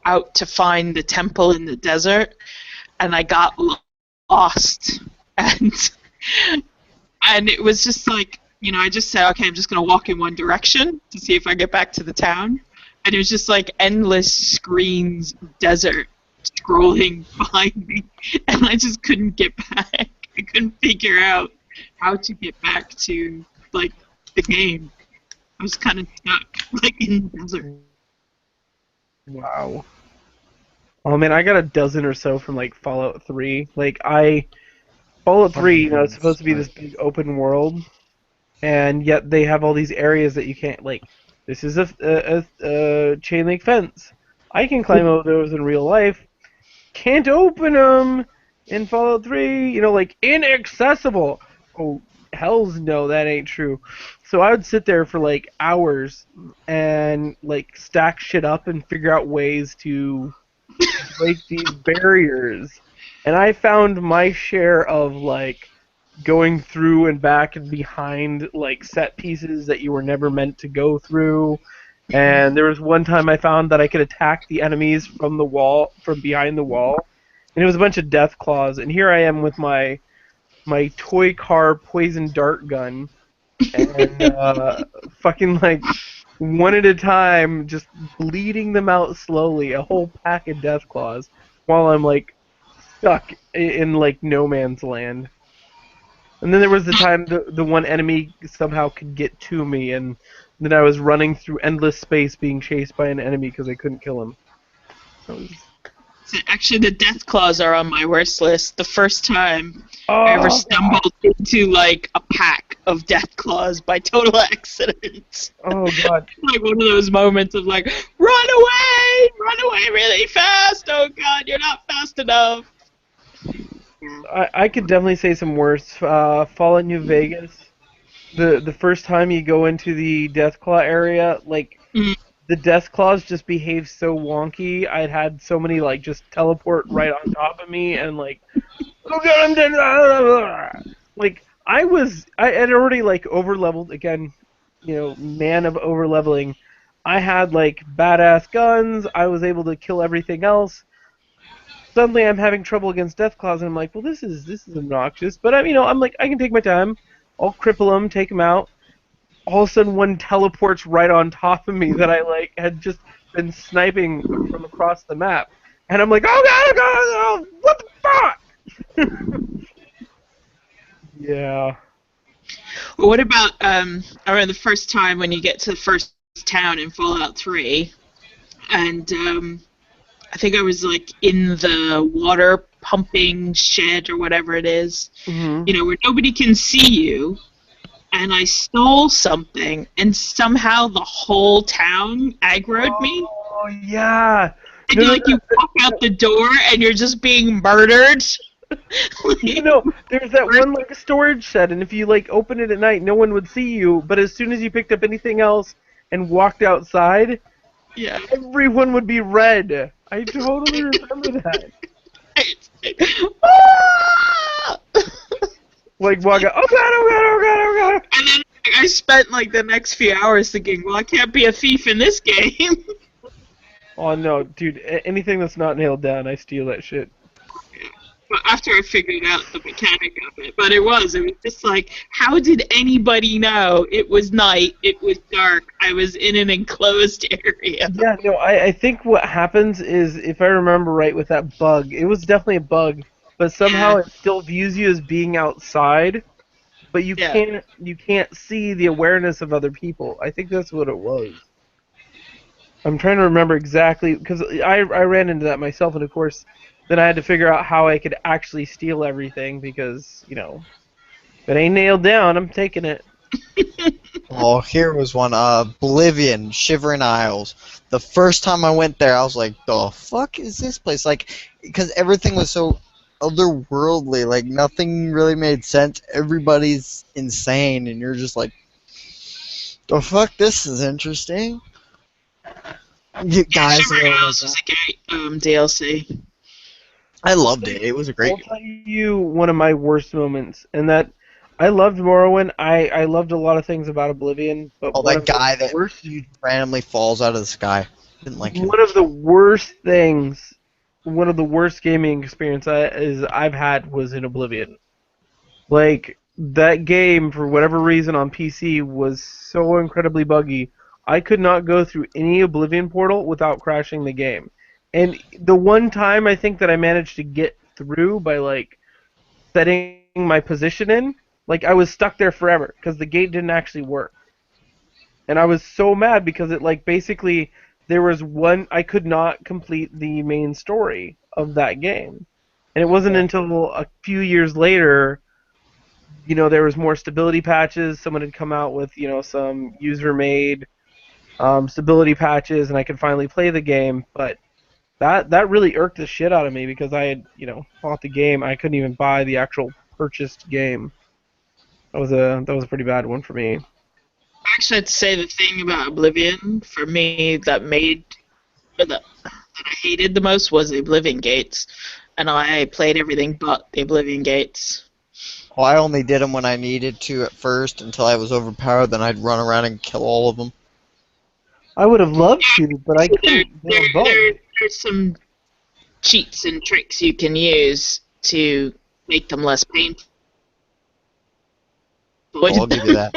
out to find the temple in the desert, and I got lost. And it was just like, I just said, okay, I'm just going to walk in one direction to see if I get back to the town. And it was just like endless screens of desert scrolling behind me. And I just couldn't get back. I couldn't figure out how to get back to, like, the game. I was kind of stuck, like, in the desert. Wow. Oh man, I got a dozen or so from like Fallout 3. Fallout 3, it's supposed to be this big open world, and yet they have all these areas that you can't like. This is a chain link fence. I can climb over those in real life. Can't open them in Fallout 3. Like inaccessible. Oh, hell's no, that ain't true. So I would sit there for like hours and like stack shit up and figure out ways to break these barriers. And I found my share of like going through and back and behind like set pieces that you were never meant to go through. And there was one time I found that I could attack the enemies from the wall, from behind the wall, and it was a bunch of death claws. And here I am with my toy car poison dart gun, and fucking like one at a time, just bleeding them out slowly, a whole pack of death claws, while I'm like stuck in like no man's land. And then there was the time the one enemy somehow could get to me, and then I was running through endless space being chased by an enemy because I couldn't kill him. That was Actually, the death claws are on my worst list. The first time I ever stumbled into like a pack of death claws by total accident. Oh god. Like one of those moments of like, run away really fast. Oh god, you're not fast enough. I could definitely say some worse. Fallout New Vegas. The first time you go into the Deathclaw area, like Mhm. the Deathclaws just behave so wonky. I'd had so many like just teleport right on top of me and like, oh god, I'm dead. Like I had already like over leveled again, man of over leveling. I had like badass guns. I was able to kill everything else. Suddenly I'm having trouble against Deathclaws, and I'm like, well, this is obnoxious. But I'm like, I can take my time. I'll cripple them, take them out. All of a sudden, one teleports right on top of me that I like had just been sniping from across the map, and I'm like, oh god, what the fuck? Yeah. Well, what about I remember the first time when you get to the first town in Fallout 3, and I think I was like in the water pumping shed or whatever it is, Mm-hmm. where nobody can see you, and I stole something, and somehow the whole town aggroed me. Oh yeah. And No, no, you walk out the door and you're just being murdered. There's that one like storage shed, and if you like open it at night, no one would see you. But as soon as you picked up anything else and walked outside, Yeah. everyone would be red. I totally remember that. Ah! Like walk out, oh god, oh god, oh god, oh god. And then I spent like the next few hours thinking, well, I can't be a thief in this game. Oh no, dude, anything that's not nailed down, I steal that shit. But after I figured out the mechanic of it, but it was just like, how did anybody know it was night, it was dark, I was in an enclosed area? Yeah, no, I think what happens is, if I remember right with that bug, it was definitely a bug, but somehow Yeah. it still views you as being outside, but you can't see the awareness of other people. I think that's what it was. I'm trying to remember exactly, because I ran into that myself, and of course, then I had to figure out how I could actually steal everything, because, if it ain't nailed down, I'm taking it. Oh, here was one. Oblivion, Shivering Isles. The first time I went there, I was like, the fuck is this place? Like, because everything was so otherworldly, like, nothing really made sense. Everybody's insane, and you're just like, the fuck, this is interesting. You guys, Shivering Isles was a great DLC. I loved it. It was a great I'll tell you one of my worst moments, and that I loved Morrowind. I loved a lot of things about Oblivion, but Oh, one that of the guy that worst, randomly falls out of the sky. Didn't like him. one of the worst things, one of the worst gaming experiences I've had was in Oblivion. Like, that game, for whatever reason on PC, was so incredibly buggy. I could not go through any Oblivion portal without crashing the game. And the one time I think that I managed to get through by, like, setting my position in, like, I was stuck there forever, because the gate didn't actually work. And I was so mad because it, like, basically, there was I could not complete the main story of that game. And it wasn't until a few years later, there was more stability patches, someone had come out with, some user-made stability patches, and I could finally play the game, but that really irked the shit out of me, because I had, bought the game, I couldn't even buy the actual purchased game. That was a pretty bad one for me. Actually, I'd say the thing about Oblivion, for me, that I hated the most was the Oblivion Gates. And I played everything but the Oblivion Gates. Well, I only did them when I needed to at first until I was overpowered. Then I'd run around and kill all of them. I would have loved to, but I couldn't. They were bugged. There's some cheats and tricks you can use to make them less painful. I'll give you that.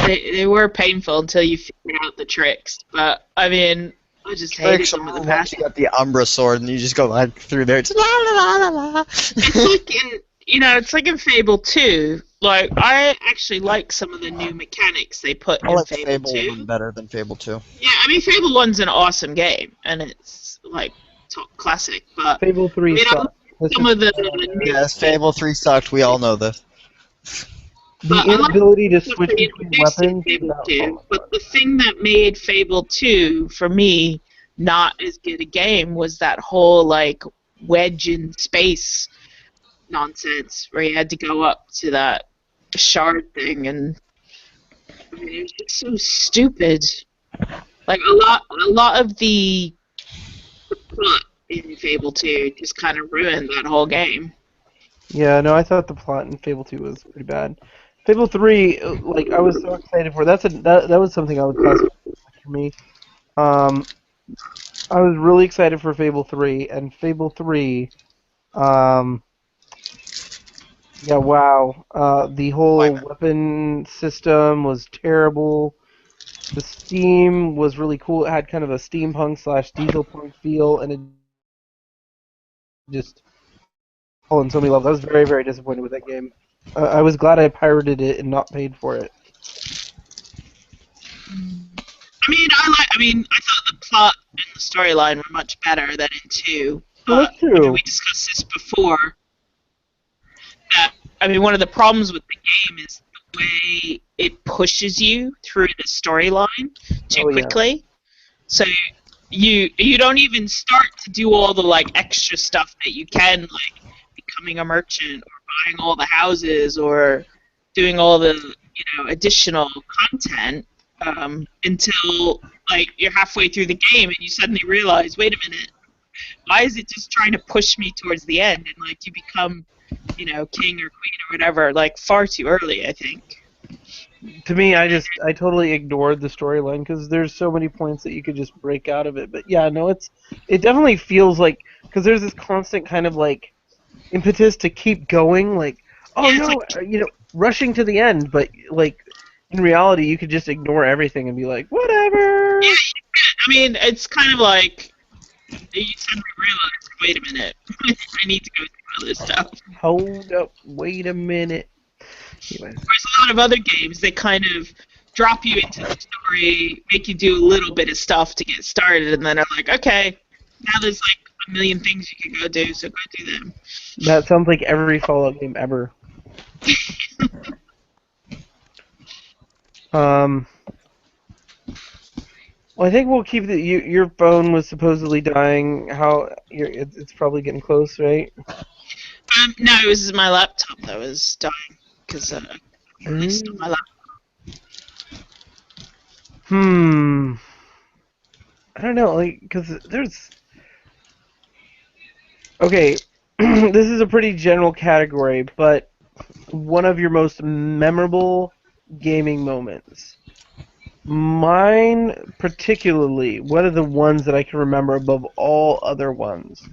They were painful until you figured out the tricks, but I mean, I just hated them with a Once passion. you got the Umbra sword and you just go like through there. It's la la la la la. It's like it's like in Fable 2. Like, I actually like some of the new mechanics they put I in like Fable Fable 2. 1 better than Fable 2. Yeah, I mean, Fable 1's an awesome game, and it's like top classic, but Fable 3 I mean, I sucked. Let's some of just- the Yes, Fable 3 sucked. We all know this. the but I like inability to stuff switch they between introduced in weapons. Fable That, 2, oh my but God. the thing that made Fable 2 for me not as good a game was that whole like wedge in space nonsense where you had to go up to that shard thing, and I mean, it was just so stupid. Like a lot of the plot in Fable 2 just kind of ruined that whole game. Yeah, no, I thought the plot in Fable 2 was pretty bad. Fable 3, like I was so excited for. That was something I would classify for me. Um, I was really excited for Fable 3, and Fable 3, um, yeah, wow. The whole weapon system was terrible. The Steam was really cool. It had kind of a steampunk slash dieselpunk feel, and it just on so many levels. I was very, very disappointed with that game. I was glad I pirated it and not paid for it. I mean, I thought the plot and the storyline were much better than in 2. Well, that's I mean, true. we discussed this before. I mean, one of the problems with the game is the way it pushes you through the storyline too Oh, yeah. quickly. So you don't even start to do all the like extra stuff that you can, like becoming a merchant or buying all the houses or doing all the additional content until like you're halfway through the game and you suddenly realize, wait a minute, why is it just trying to push me towards the end, and like you become king or queen or whatever, like far too early, I think. To me, I totally ignored the storyline because there's so many points that you could just break out of it. But yeah, no, it definitely feels like, because there's this constant kind of like impetus to keep going, like, oh Yeah, it's no, rushing to the end. But like in reality, you could just ignore everything and be like, whatever. Yeah, I mean, it's kind of like you suddenly realize, wait a minute, I need to go through all this stuff. Hold up, wait a minute. Anyway. Whereas a lot of other games, they kind of drop you into the story, make you do a little bit of stuff to get started, and then are like, okay, now there's like a million things you can go do, so go do them. That sounds like every Fallout game ever. Well, I think we'll keep your phone was supposedly dying. It's probably getting close, right? No, it was my laptop that was dying because I stole my laptop. I don't know, like, because there's. Okay, this is a pretty general category, but one of your most memorable gaming moments. Mine, particularly, one of the ones that I can remember above all other ones,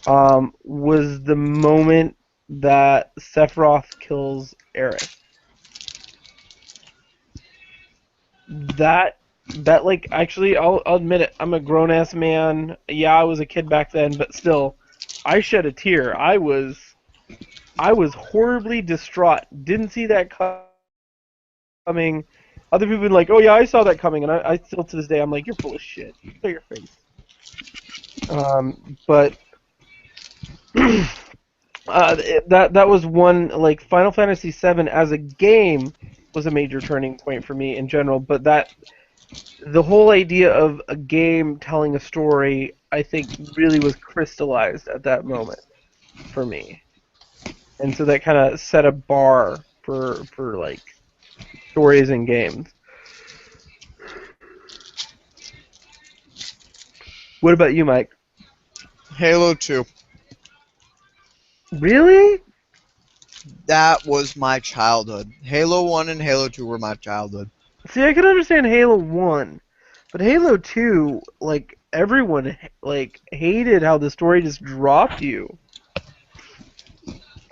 was the moment that Sephiroth kills Aerith. That, like, actually, I'll admit it, I'm a grown-ass man. Yeah, I was a kid back then, but still, I shed a tear. I was horribly distraught. Didn't see that coming. Other people been like, "Oh yeah, I saw that coming," and I still to this day I'm like, "You're full of shit. Show your face." But that was one, like, Final Fantasy VII as a game was a major turning point for me in general. But the whole idea of a game telling a story, I think, really was crystallized at that moment for me, and so that kind of set a bar for like stories in games. What about you, Mike? Halo 2. Really? That was my childhood. Halo 1 and Halo 2 were my childhood. See, I can understand Halo 1, but Halo 2, like, everyone, like, hated how the story just dropped you.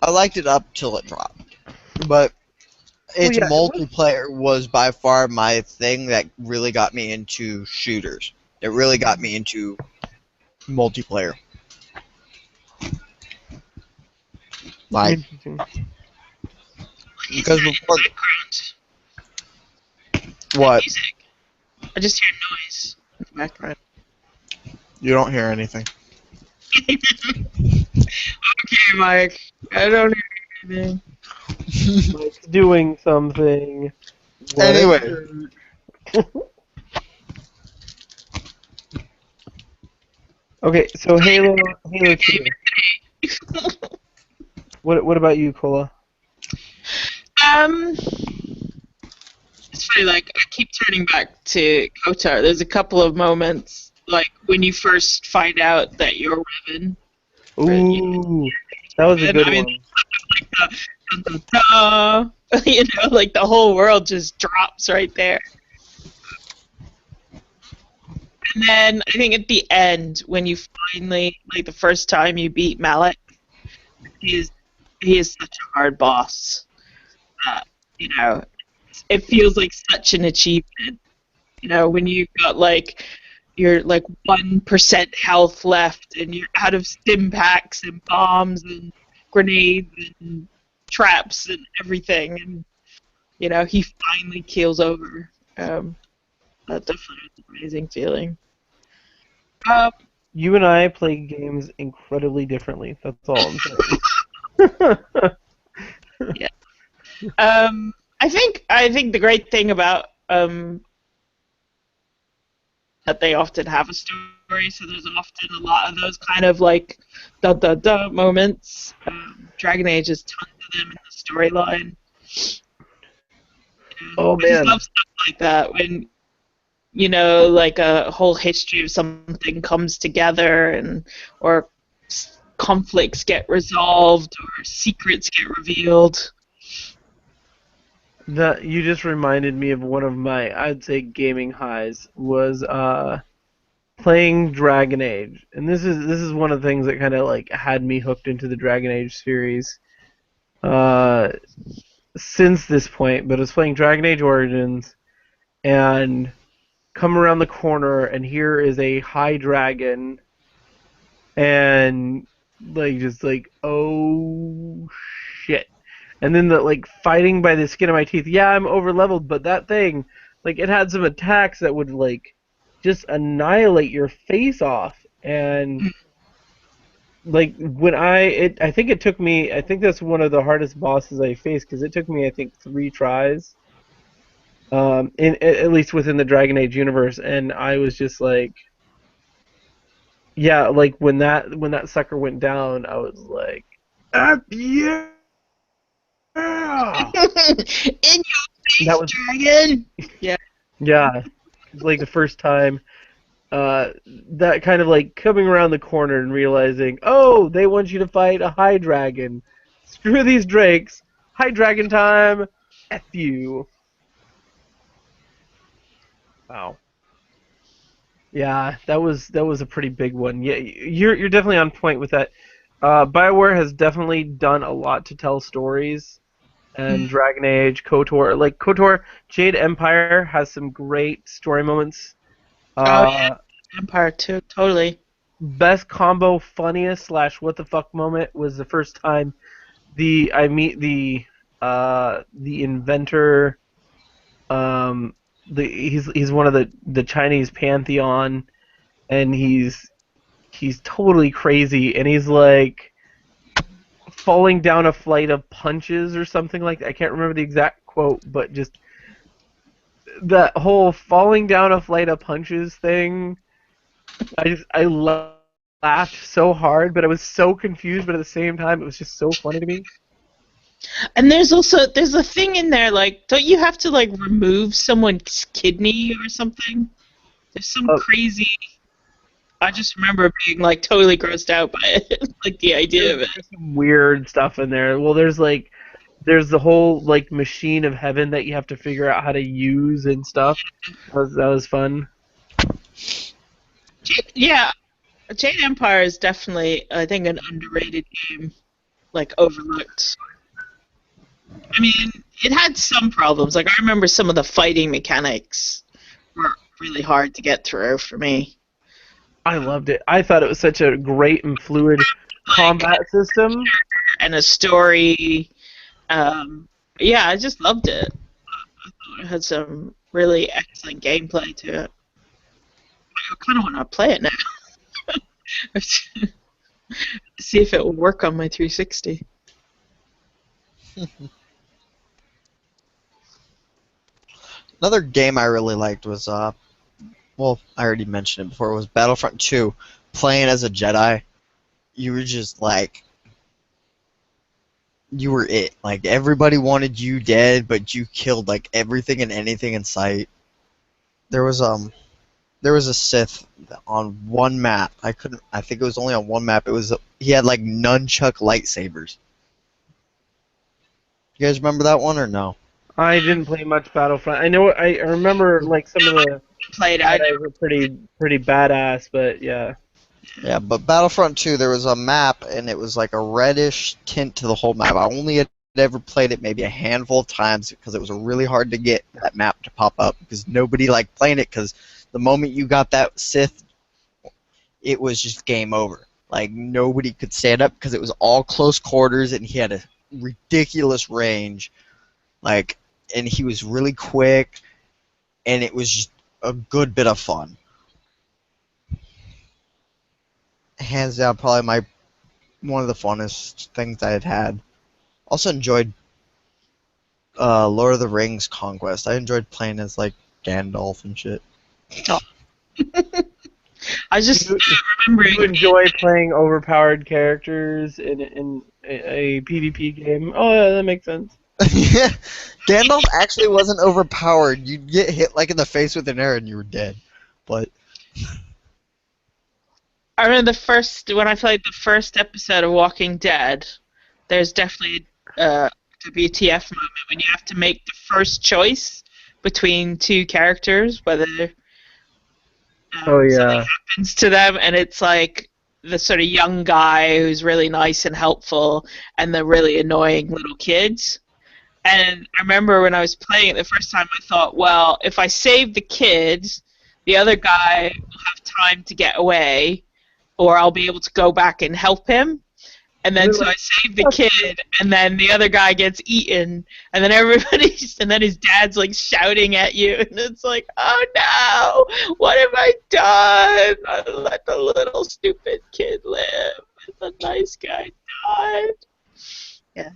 I liked it up till it dropped. But its yeah, multiplayer was by far my thing that really got me into shooters. It really got me into multiplayer. Like, Interesting. because before Background. what? Music. I just hear noise in the background. You don't hear anything. Okay, Mike. I don't hear anything. Mike's doing something. What a Anyway. jerk. Okay, so Halo 2. What about you, Cola? It's funny, like, I keep turning back to KOTOR. There's a couple of moments, like, when you first find out that you're Revan. Ooh, that was a good I mean, one. like you know, like, the whole world just drops right there. And then, I think at the end, when you finally, like, the first time you beat Malak, he is such a hard boss. You know, it feels like such an achievement. You know, when you've got like you're like 1% health left, and you're out of stim packs and bombs and grenades and traps and everything, and you know he finally keels over. That definitely is an amazing feeling. You and I play games incredibly differently. That's all I'm saying. I think the great thing about that they often have a story, so there's often a lot of those kind of like da da da moments. Dragon Age has tons of them in the storyline. Oh I just man, love stuff like that when you know, like a whole history of something comes together, and or conflicts get resolved, or secrets get revealed. that you just reminded me of one of my, I'd say, gaming highs was playing Dragon Age, and this is one of the things that kind of like had me hooked into the Dragon Age series uh, since this point. But I was playing Dragon Age Origins, and come around the corner, and here is a high dragon, and like just like oh shit. And then the like fighting by the skin of my teeth. Yeah, I'm over leveled, but that thing, like it had some attacks that would like just annihilate your face off. And like when I think it took me. I think that's one of the hardest bosses I faced because it took me I think 3 tries. At least within the Dragon Age universe, and I was just like, yeah, like when that sucker went down, I was like, yeah. In your face, That was dragon! Yeah. yeah, like the first time. That kind of like coming around the corner and realizing, oh, they want you to fight a high dragon. Screw these drakes. High dragon time. F you. Wow. Yeah, that was a pretty big one. Yeah, you're definitely on point with that. BioWare has definitely done a lot to tell stories, and Dragon Age, KOTOR, like KOTOR, Jade Empire has some great story moments. Oh yeah, Uh, Empire too, totally. Best combo, funniest slash what the fuck moment was the first time I meet the inventor. Um, he's one of the Chinese pantheon, and he's totally crazy, and he's like falling down a flight of punches or something like that. I can't remember the exact quote, but just that whole falling down a flight of punches thing. I laughed so hard, but I was so confused. But at the same time, it was just so funny to me. And there's a thing in there like, don't you have to like remove someone's kidney or something? There's some Oh, crazy. I just remember being like totally grossed out by it, like the idea of it. there's some weird stuff in there. Well, there's the whole like machine of heaven that you have to figure out how to use and stuff. That was fun. Yeah, Jade Empire is definitely, I think, an underrated game, like overlooked. I mean, it had some problems. Like I remember some of the fighting mechanics were really hard to get through for me. I loved it. I thought it was such a great and fluid Like combat system. and a story. Yeah, I just loved it. I thought it had some really excellent gameplay to it. I kind of want to play it now. see if it will work on my 360. Another game I really liked was well, I already mentioned it before. It was Battlefront 2. Playing as a Jedi, you were just like, you were it. Like everybody wanted you dead, but you killed like everything and anything in sight. There was a Sith on one map. I think it was only on one map. He had like nunchuck lightsabers. You guys remember that one or no? I didn't play much Battlefront. I remember like some of the Played Jedi were pretty badass, but yeah. Yeah, but Battlefront 2, there was a map, and it was like a reddish tint to the whole map. I only had ever played it maybe a handful of times because it was really hard to get that map to pop up because nobody liked playing it because the moment you got that Sith, it was just game over. Like, nobody could stand up because it was all close quarters, and he had a ridiculous range. Like, and he was really quick, and it was just a good bit of fun. Hands down, probably one of the funnest things I had. Also enjoyed Lord of the Rings Conquest. I enjoyed playing as like Gandalf and shit. I just Do remembering. you enjoy playing overpowered characters in a PvP game? Oh yeah, that makes sense. Yeah, Gandalf actually wasn't overpowered. You'd get hit like in the face with an arrow and you were dead. But I remember when I played the first episode of Walking Dead. There's definitely a WTF moment when you have to make the first choice between two characters, whether Oh yeah. something happens to them, and it's like the sort of young guy who's really nice and helpful, and the really annoying little kids. And I remember when I was playing it the first time, I thought, well, if I save the kids, the other guy will have time to get away, or I'll be able to go back and help him. And then so I save the kid, and then the other guy gets eaten, and then and then his dad's like shouting at you, and it's like, oh no, what have I done? I let the little stupid kid live, and the nice guy died. Yeah.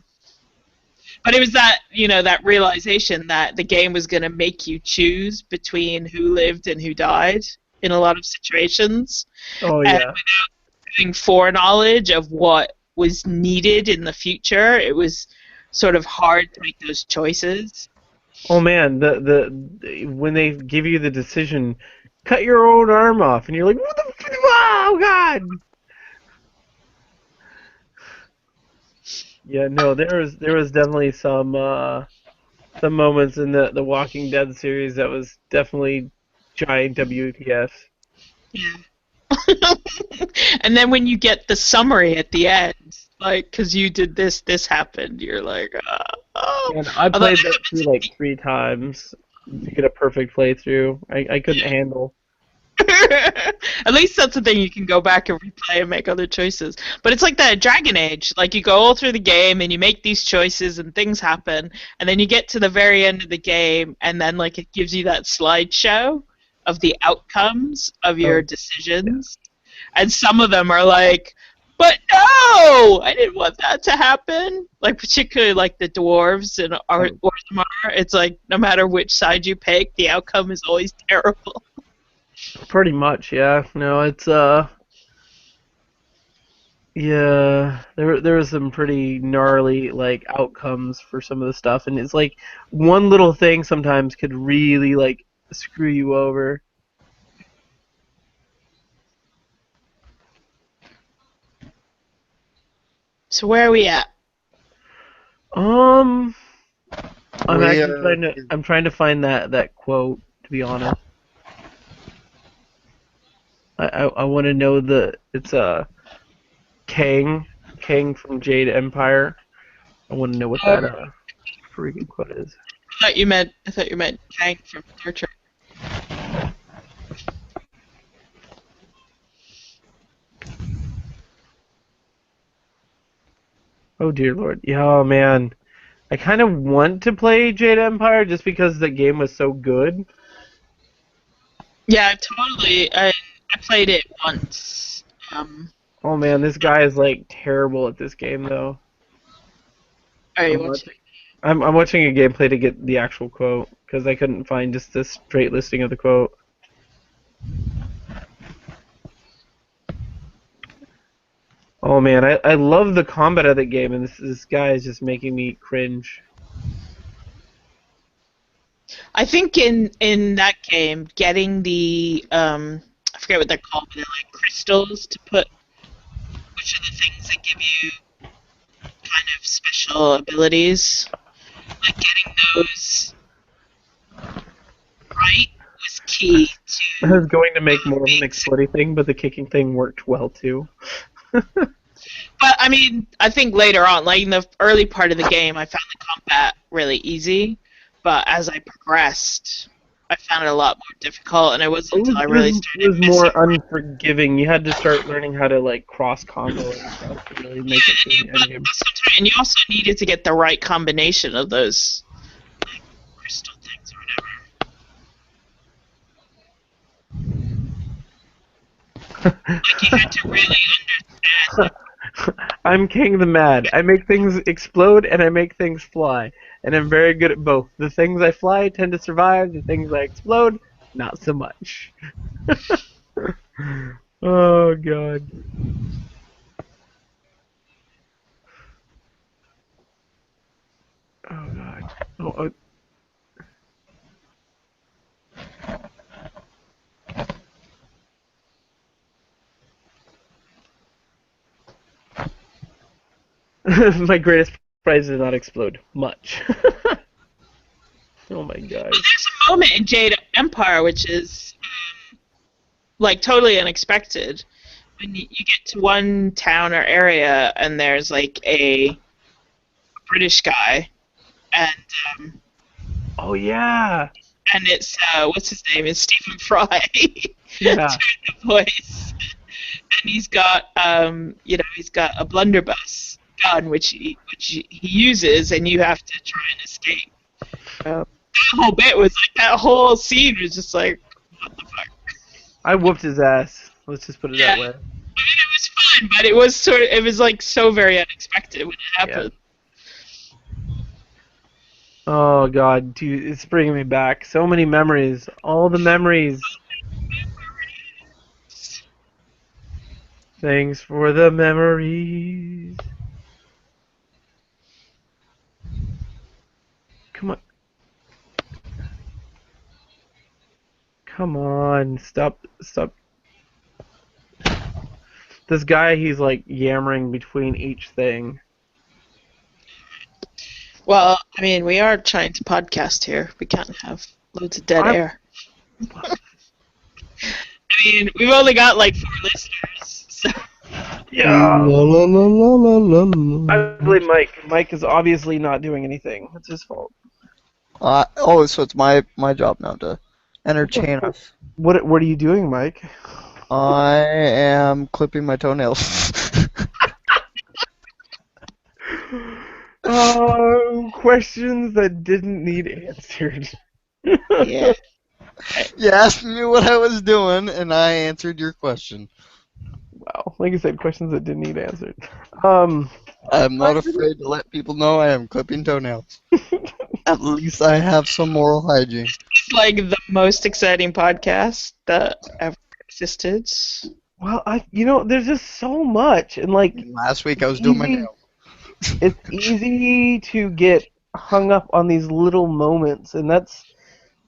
But it was that, that realization that the game was going to make you choose between who lived and who died in a lot of situations. Oh And yeah. without having foreknowledge of what was needed in the future, it was sort of hard to make those choices. Oh man, the when they give you the decision, cut your own arm off, and you're like, what the? Oh god. Yeah, no, there was definitely some moments in the Walking Dead series that was definitely giant WTF. Yeah. And then when you get the summary at the end, like, because you did this happened, you're like, oh. And I played that through like 3 times to get a perfect playthrough. I couldn't handle. At least that's the thing, you can go back and replay and make other choices. But it's like that Dragon Age. Like, you go all through the game and you make these choices and things happen, and then you get to the very end of the game, and then like it gives you that slideshow of the outcomes of your decisions. And some of them are like, but no! I didn't want that to happen. Like, particularly like the dwarves and Orzammar. It's like, no matter which side you pick, the outcome is always terrible. Pretty much, yeah. No, it's yeah, there was some pretty gnarly like outcomes for some of the stuff, and it's like one little thing sometimes could really like screw you over. So where are we at? I'm We, actually trying to find that quote, to be honest. I want to know it's Kang from Jade Empire. I want to know what that freaking quote is. I thought you meant Kang from Star Trek. Oh dear lord. Yeah, oh man. I kind of want to play Jade Empire just because the game was so good. Yeah, totally. I played it once. Oh man, this guy is like terrible at this game though. Are you I'm watching? watching, I'm watching a gameplay to get the actual quote because I couldn't find just a straight listing of the quote. Oh man, I love the combat of the game, and this guy is just making me cringe. I think in that game, getting the I forget what they're called, but they're like crystals to put, which are the things that give you kind of special abilities. Like getting those right was key I to was going to make more of an being. exploding thing, but the kicking thing worked well too. But I mean, I think later on, like in the early part of the game, I found the combat really easy. But as I progressed, I found it a lot more difficult, and it wasn't until I really It was started more missing. unforgiving. You had to start learning how to like cross combo and stuff to really make it through the But endgame. sometimes, and you also needed to get the right combination of those like, crystal things or whatever. Like you had to really understand. I'm King the Mad. I make things explode and I make things fly. And I'm very good at both. The things I fly tend to survive, the things I explode, not so much. Oh god. Oh god. Oh, my greatest prize did not explode much. Oh my god. But there's a moment in Jade Empire which is like totally unexpected. When you get to one town or area and there's like a British guy, and um, Oh yeah. and it's what's his name? It's Stephen Fry. Yeah. Doing the voice, and he's got he's got a blunderbuss gun which he uses, and you have to try and escape. That whole bit was like that whole scene was just like what the fuck. I whooped his ass. Let's just put it that way. I mean, it was fun, but it was like so very unexpected when it happened. Oh god, dude, it's bringing me back. So many memories. All the memories. Thanks for the memories. Come on. Come on. Stop. This guy, he's like yammering between each thing. Well, I mean, we are trying to podcast here. We can't have loads of dead air. I mean, we've only got like 4 listeners, so. Yeah. La, la, la, la, la, la. I blame Mike. Mike is obviously not doing anything. It's his fault. So it's my job now to entertain us. What are you doing, Mike? I am clipping my toenails. Questions that didn't need answered. Yeah. You asked me what I was doing, and I answered your question. Wow. Like I said, questions that didn't need answered. I'm not afraid to let people know I am clipping toenails. At least I have some moral hygiene. It's like the most exciting podcast that ever existed. Well, there's just so much, and like Last week I was doing my easy- nails. it's easy to get hung up on these little moments, and that's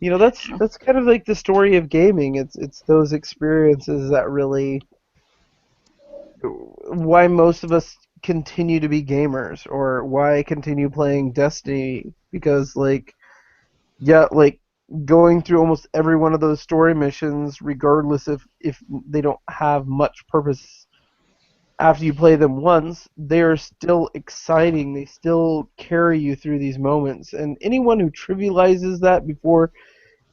kind of like the story of gaming. It's those experiences that really why most of us continue to be gamers, or why I continue playing Destiny, because like going through almost every one of those story missions, regardless if they don't have much purpose after you play them once, they are still exciting. They still carry you through these moments. And anyone who trivializes that before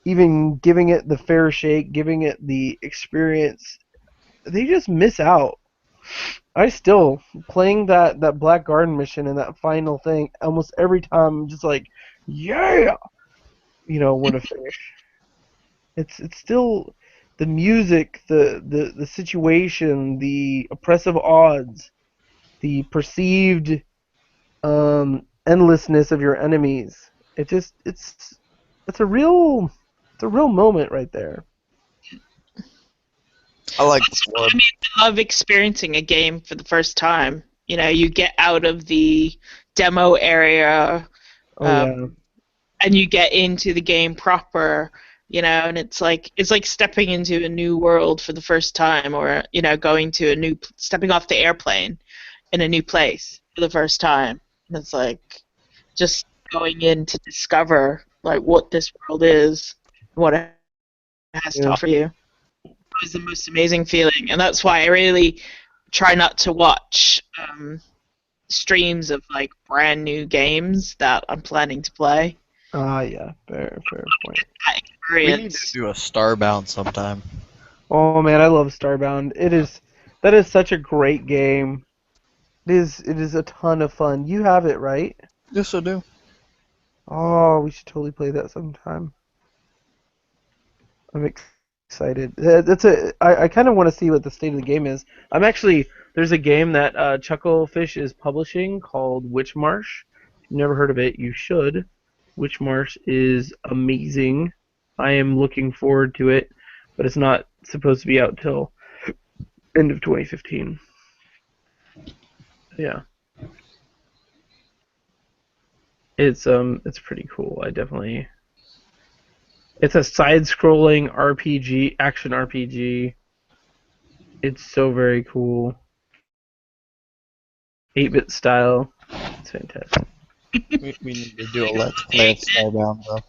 even giving it the fair shake, giving it the experience, they just miss out. I still, playing that Black Garden mission and that final thing, almost every time I'm just like, yeah! When I finish. It's still the music, the situation, the oppressive odds, the perceived endlessness of your enemies. It's a real moment right there. I like That's what I mean. I love experiencing a game for the first time. You know, you get out of the demo area, Oh yeah. and you get into the game proper. You know, and it's like stepping into a new world for the first time, or going to stepping off the airplane in a new place for the first time. And it's like just going in to discover like what this world is, what it has to Yeah. offer you. It was the most amazing feeling, and that's why I really try not to watch streams of like brand new games that I'm planning to play. Yeah, fair point. That We need to experience. do a Starbound sometime. Oh man, I love Starbound. That is such a great game. It is a ton of fun. You have it, right? Yes, I do. Oh, we should totally play that sometime. I'm excited. I kind of want to see what the state of the game is. There's a game that Chucklefish is publishing called Witchmarsh. If you've never heard of it, you should. Witchmarsh is amazing. I am looking forward to it, but it's not supposed to be out till end of 2015. Yeah. It's pretty cool. It's a side-scrolling RPG, action RPG. It's so very cool. 8-bit style. It's fantastic. We need to do a Let's Play of Starbound, though.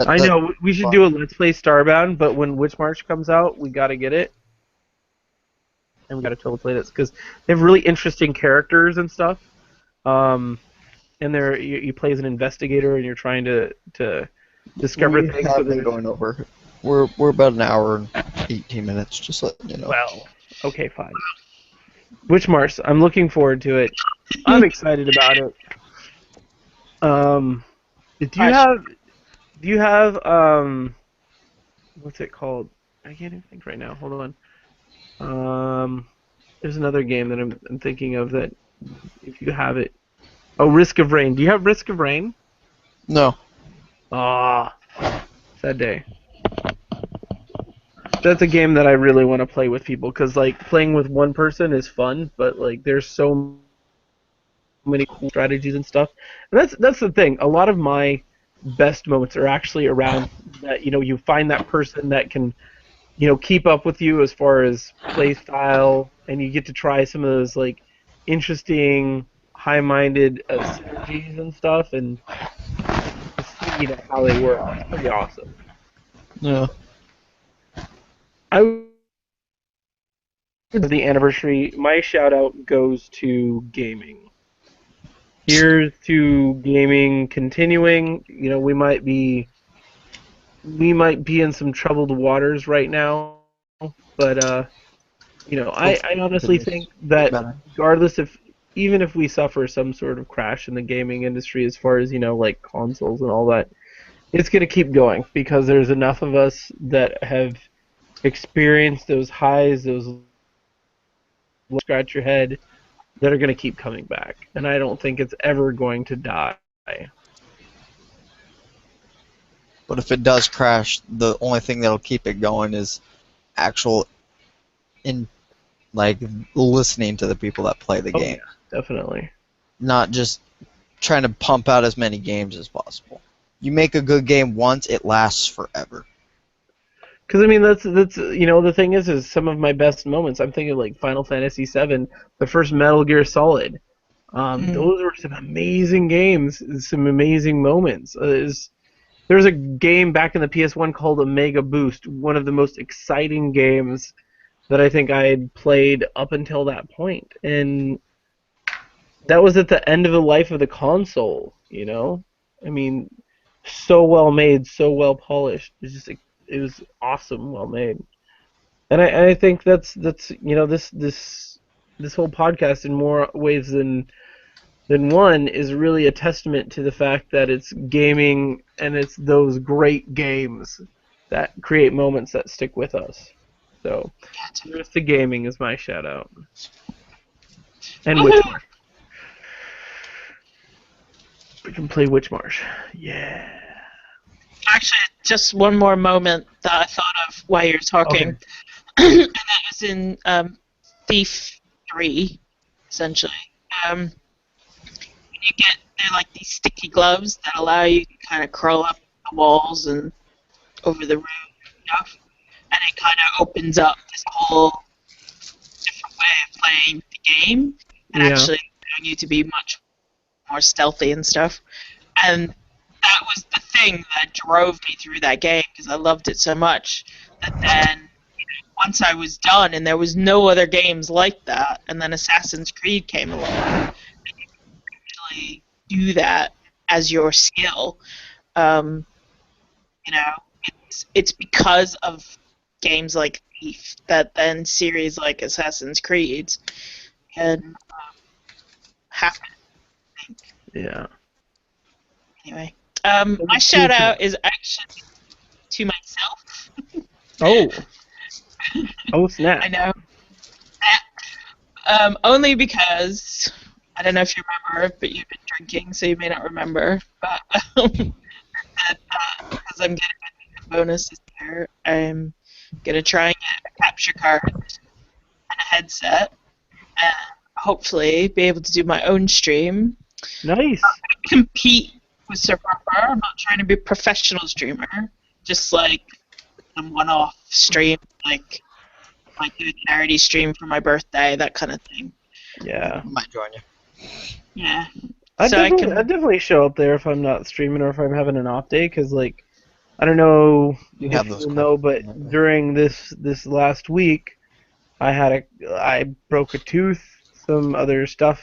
I know, we should do a Let's Play Starbound, but when Witchmarch comes out, we gotta get it. And we gotta totally play this, because they have really interesting characters and stuff. And you play as an investigator, and you're trying to discover things. Have been going over. We're about an hour and 18 minutes, just letting you know. Well, okay, fine. Witchmarsh, I'm looking forward to it. I'm excited about it. Do you have what's it called? I can't even think right now. Hold on. There's another game that I'm thinking of that if you have it. Oh, Risk of Rain. Do you have Risk of Rain? No. Ah, sad day. That's a game that I really want to play with people, because like playing with one person is fun, but like there's so many cool strategies and stuff. And that's the thing. A lot of my best moments are actually around that. You find that person that can keep up with you as far as play style, and you get to try some of those like interesting, high-minded synergies and stuff, and see how they work. It's pretty awesome. Yeah. The anniversary, my shout out goes to gaming. Here's to gaming continuing. We might be in some troubled waters right now, but I honestly think that regardless even if we suffer some sort of crash in the gaming industry as far as like consoles and all that, it's going to keep going, because there's enough of us that have experienced those highs, those scratch your head, that are going to keep coming back, and I don't think it's ever going to die. But if it does crash, the only thing that'll keep it going is actual listening to the people that play the game. Yeah, definitely. Not just trying to pump out as many games as possible. You make a good game once, it lasts forever. Because I mean, that's the thing is some of my best moments. I'm thinking like Final Fantasy VII, the first Metal Gear Solid. Those were some amazing games, some amazing moments. There was a game back in the PS1 called Omega Boost, one of the most exciting games that I think I had played up until that point, and that was at the end of the life of the console. I mean, so well made, so well polished. It was awesome, well made. And I think that's this whole podcast in more ways than one is really a testament to the fact that it's gaming and it's those great games that create moments that stick with us. So, Here's to Gaming is my shout out. And Witchmarsh. We can play Witchmarsh. Yeah. Actually, just one more moment that I thought of while you were talking. Okay. And that was in Thief 3, essentially. When you get, they're like these sticky gloves that allow you to kind of crawl up the walls and over the room and stuff. And it kind of opens up this whole different way of playing the game and actually allowing you to be much more stealthy and stuff. And that was the thing that drove me through that game because I loved it so much that then once I was done and there was no other games like that, and then Assassin's Creed came along, and you could actually do that as your skill. It's because of games like Thief that then series like Assassin's Creed can happen. Yeah. Anyway, my shout out is actually to myself. Oh. Oh, snap. I know. Only because I don't know if you remember, but you've been drinking, so you may not remember. But because I'm getting a bonus this year, I'm gonna try and get a capture card and a headset, and hopefully be able to do my own stream. Nice. Compete with Survivor. I'm not trying to be a professional streamer. Just like a one-off stream, like do a charity stream for my birthday, that kind of thing. Yeah. I might join you. Yeah. I'd So I definitely show up there if I'm not streaming or if I'm having an off day, because, like, I don't know You if have you those know, but cards. during this last week, I broke a tooth, some other stuff.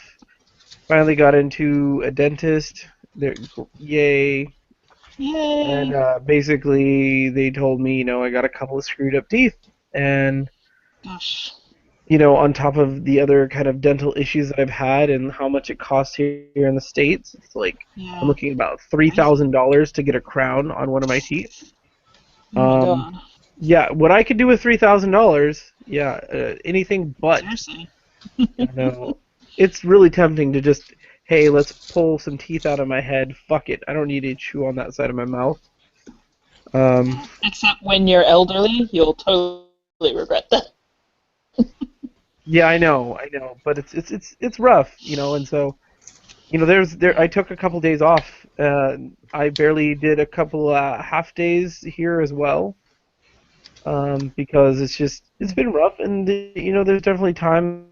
Finally got into a dentist. Yay. Yay. And basically, they told me, I got a couple of screwed up teeth. And, Gosh. on top of the other kind of dental issues that I've had and how much it costs here in the States, it's like Yeah. I'm looking at about $3,000 to get a crown on one of my teeth. Oh my god. Yeah, what I could do with $3,000, anything but. Seriously. It's really tempting to just, hey, let's pull some teeth out of my head. Fuck it, I don't need to chew on that side of my mouth. Except when you're elderly, you'll totally regret that. Yeah, I know, but it's rough, and so, I took a couple days off. I barely did a couple half days here as well, because it's been rough, and there's definitely time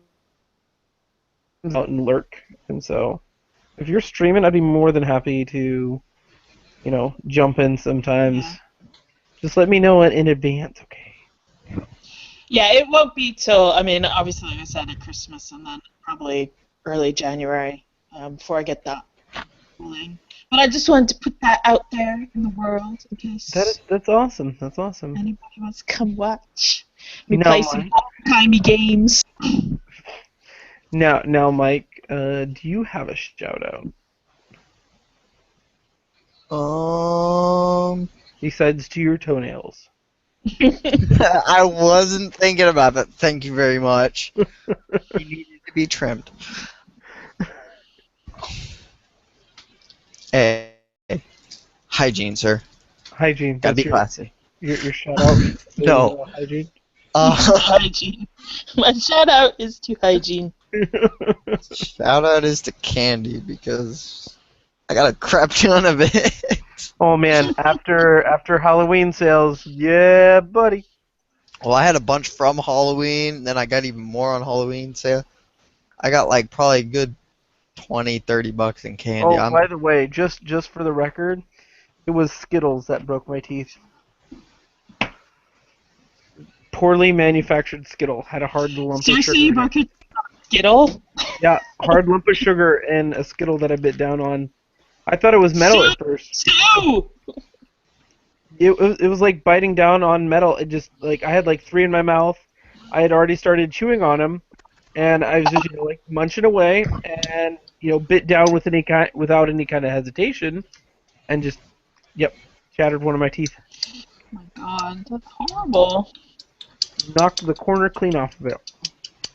out and lurk, and so if you're streaming, I'd be more than happy to, jump in sometimes. Yeah. Just let me know in advance, okay? Yeah, it won't be till, obviously, like I said, at Christmas and then probably early January before I get that rolling. But I just wanted to put that out there in the world in case That's awesome. That's awesome. anybody wants to come watch me No, play some old-timey games. Now, Mike, do you have a shout out besides to your toenails? I wasn't thinking about that. Thank you very much. You needed to be trimmed. Hey, hygiene, sir. Hygiene. Gotta be That's classy. your shout out. No. Hygiene. Hygiene. My shout out is to hygiene. Shout out is to Candy because I got a crap ton of it. Oh man, after Halloween sales, yeah, buddy. Well, I had a bunch from Halloween, then I got even more on Halloween sale. I got like probably a good $20-30 in candy. Oh, by the way, just for the record, it was Skittles that broke my teeth. Poorly manufactured Skittle had a hard lump of sugar. Seriously, you in it. broke your Skittle? Yeah, hard lump of sugar and a Skittle that I bit down on. I thought it was metal at first. Two! It was like biting down on metal. It just, like, I had like 3 in my mouth. I had already started chewing on them, and I was just like munching away, and bit down without any kind of hesitation, and just shattered one of my teeth. my god, that's horrible. Knocked the corner clean off of it.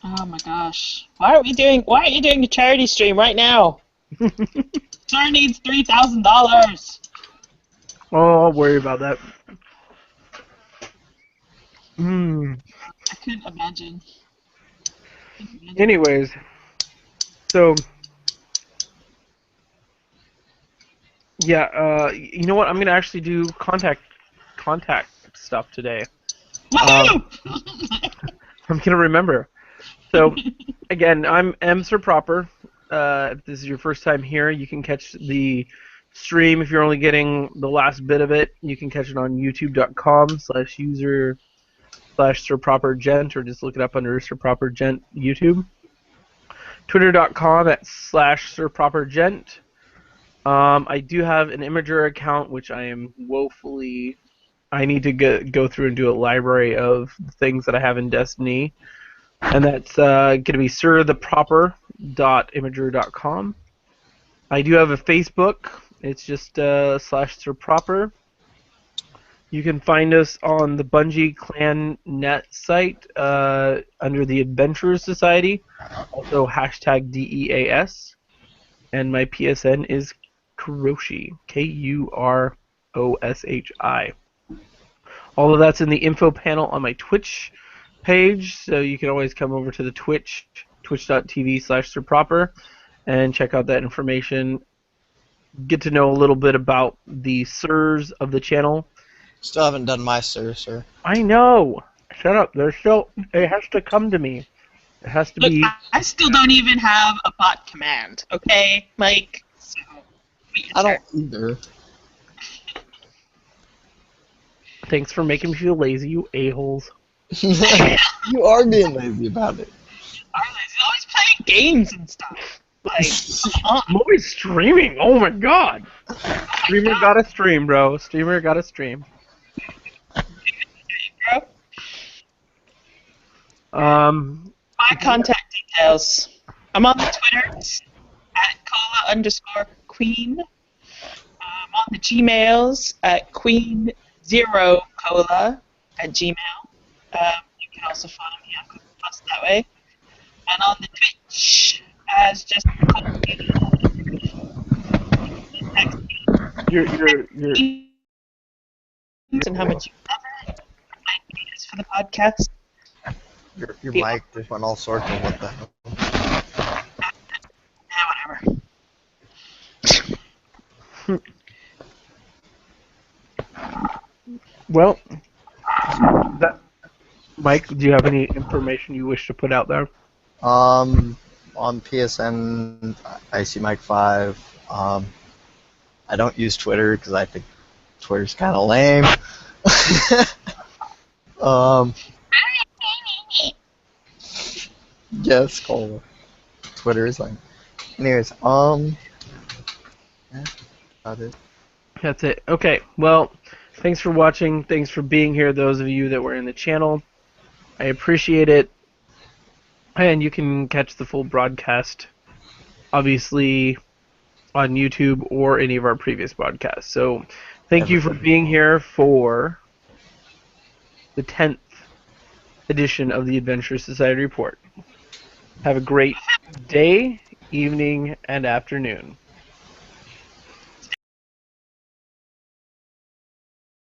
Oh my gosh. Why aren't you doing a charity stream right now? Sir needs $3,000. Oh, I'll worry about that. Hmm. I couldn't imagine. Anyways, so yeah, you know what? I'm gonna actually do contact stuff today. Woohoo! I'm gonna remember. So again, I'm Sir Proper. If this is your first time here, you can catch the stream. If you're only getting the last bit of it, you can catch it on youtube.com/user/SirProperGent, or just look it up under Sir Proper Gent YouTube. Twitter.com/SirProperGent. I do have an Imager account, which I am woefully. I need to go through and do a library of things that I have in Destiny. And that's going to be sirtheproper.imager.com. I do have a Facebook. It's just /SirProper. You can find us on the Bungie Clan Net site under the Adventurers Society, also #DEAS. And my PSN is Kuroshi, KUROSHI. All of that's in the info panel on my Twitch page, so you can always come over to the twitch.tv/SirProper, and check out that information. Get to know a little bit about the sirs of the channel. Still haven't done my sir. I know. Shut up. There's still. It has to come to me. It has to Look, be. I still don't even have a bot command, okay, Mike? So, I don't either. Thanks for making me feel lazy, you a-holes. You are being lazy about it. He's always playing games and stuff. Like, come on. I'm always streaming. Oh my god. Streamer got to stream, bro. Streamer got to stream. My contact details. I'm on the Twitters @cola_queen. I'm on the Gmails @queen0cola@gmail. You can also follow me on Google Plus that way. And on the Twitch as just You're and how much you love it. Ideas for the podcast. Your mic just went all sorts of what the hell. Yeah, whatever. Well, Mike, do you have any information you wish to put out there? On PSN, I see Mike 5. I don't use Twitter because I think Twitter's kind of lame. Yes, Cola. Twitter is lame. Anyways, yeah, about it. That's it. Okay, well, thanks for watching. Thanks for being here, those of you that were in the channel. I appreciate it. And you can catch the full broadcast, obviously, on YouTube or any of our previous podcasts. So, thank you for being here for the 10th edition of the Adventure Society Report. Have a great day, evening, and afternoon.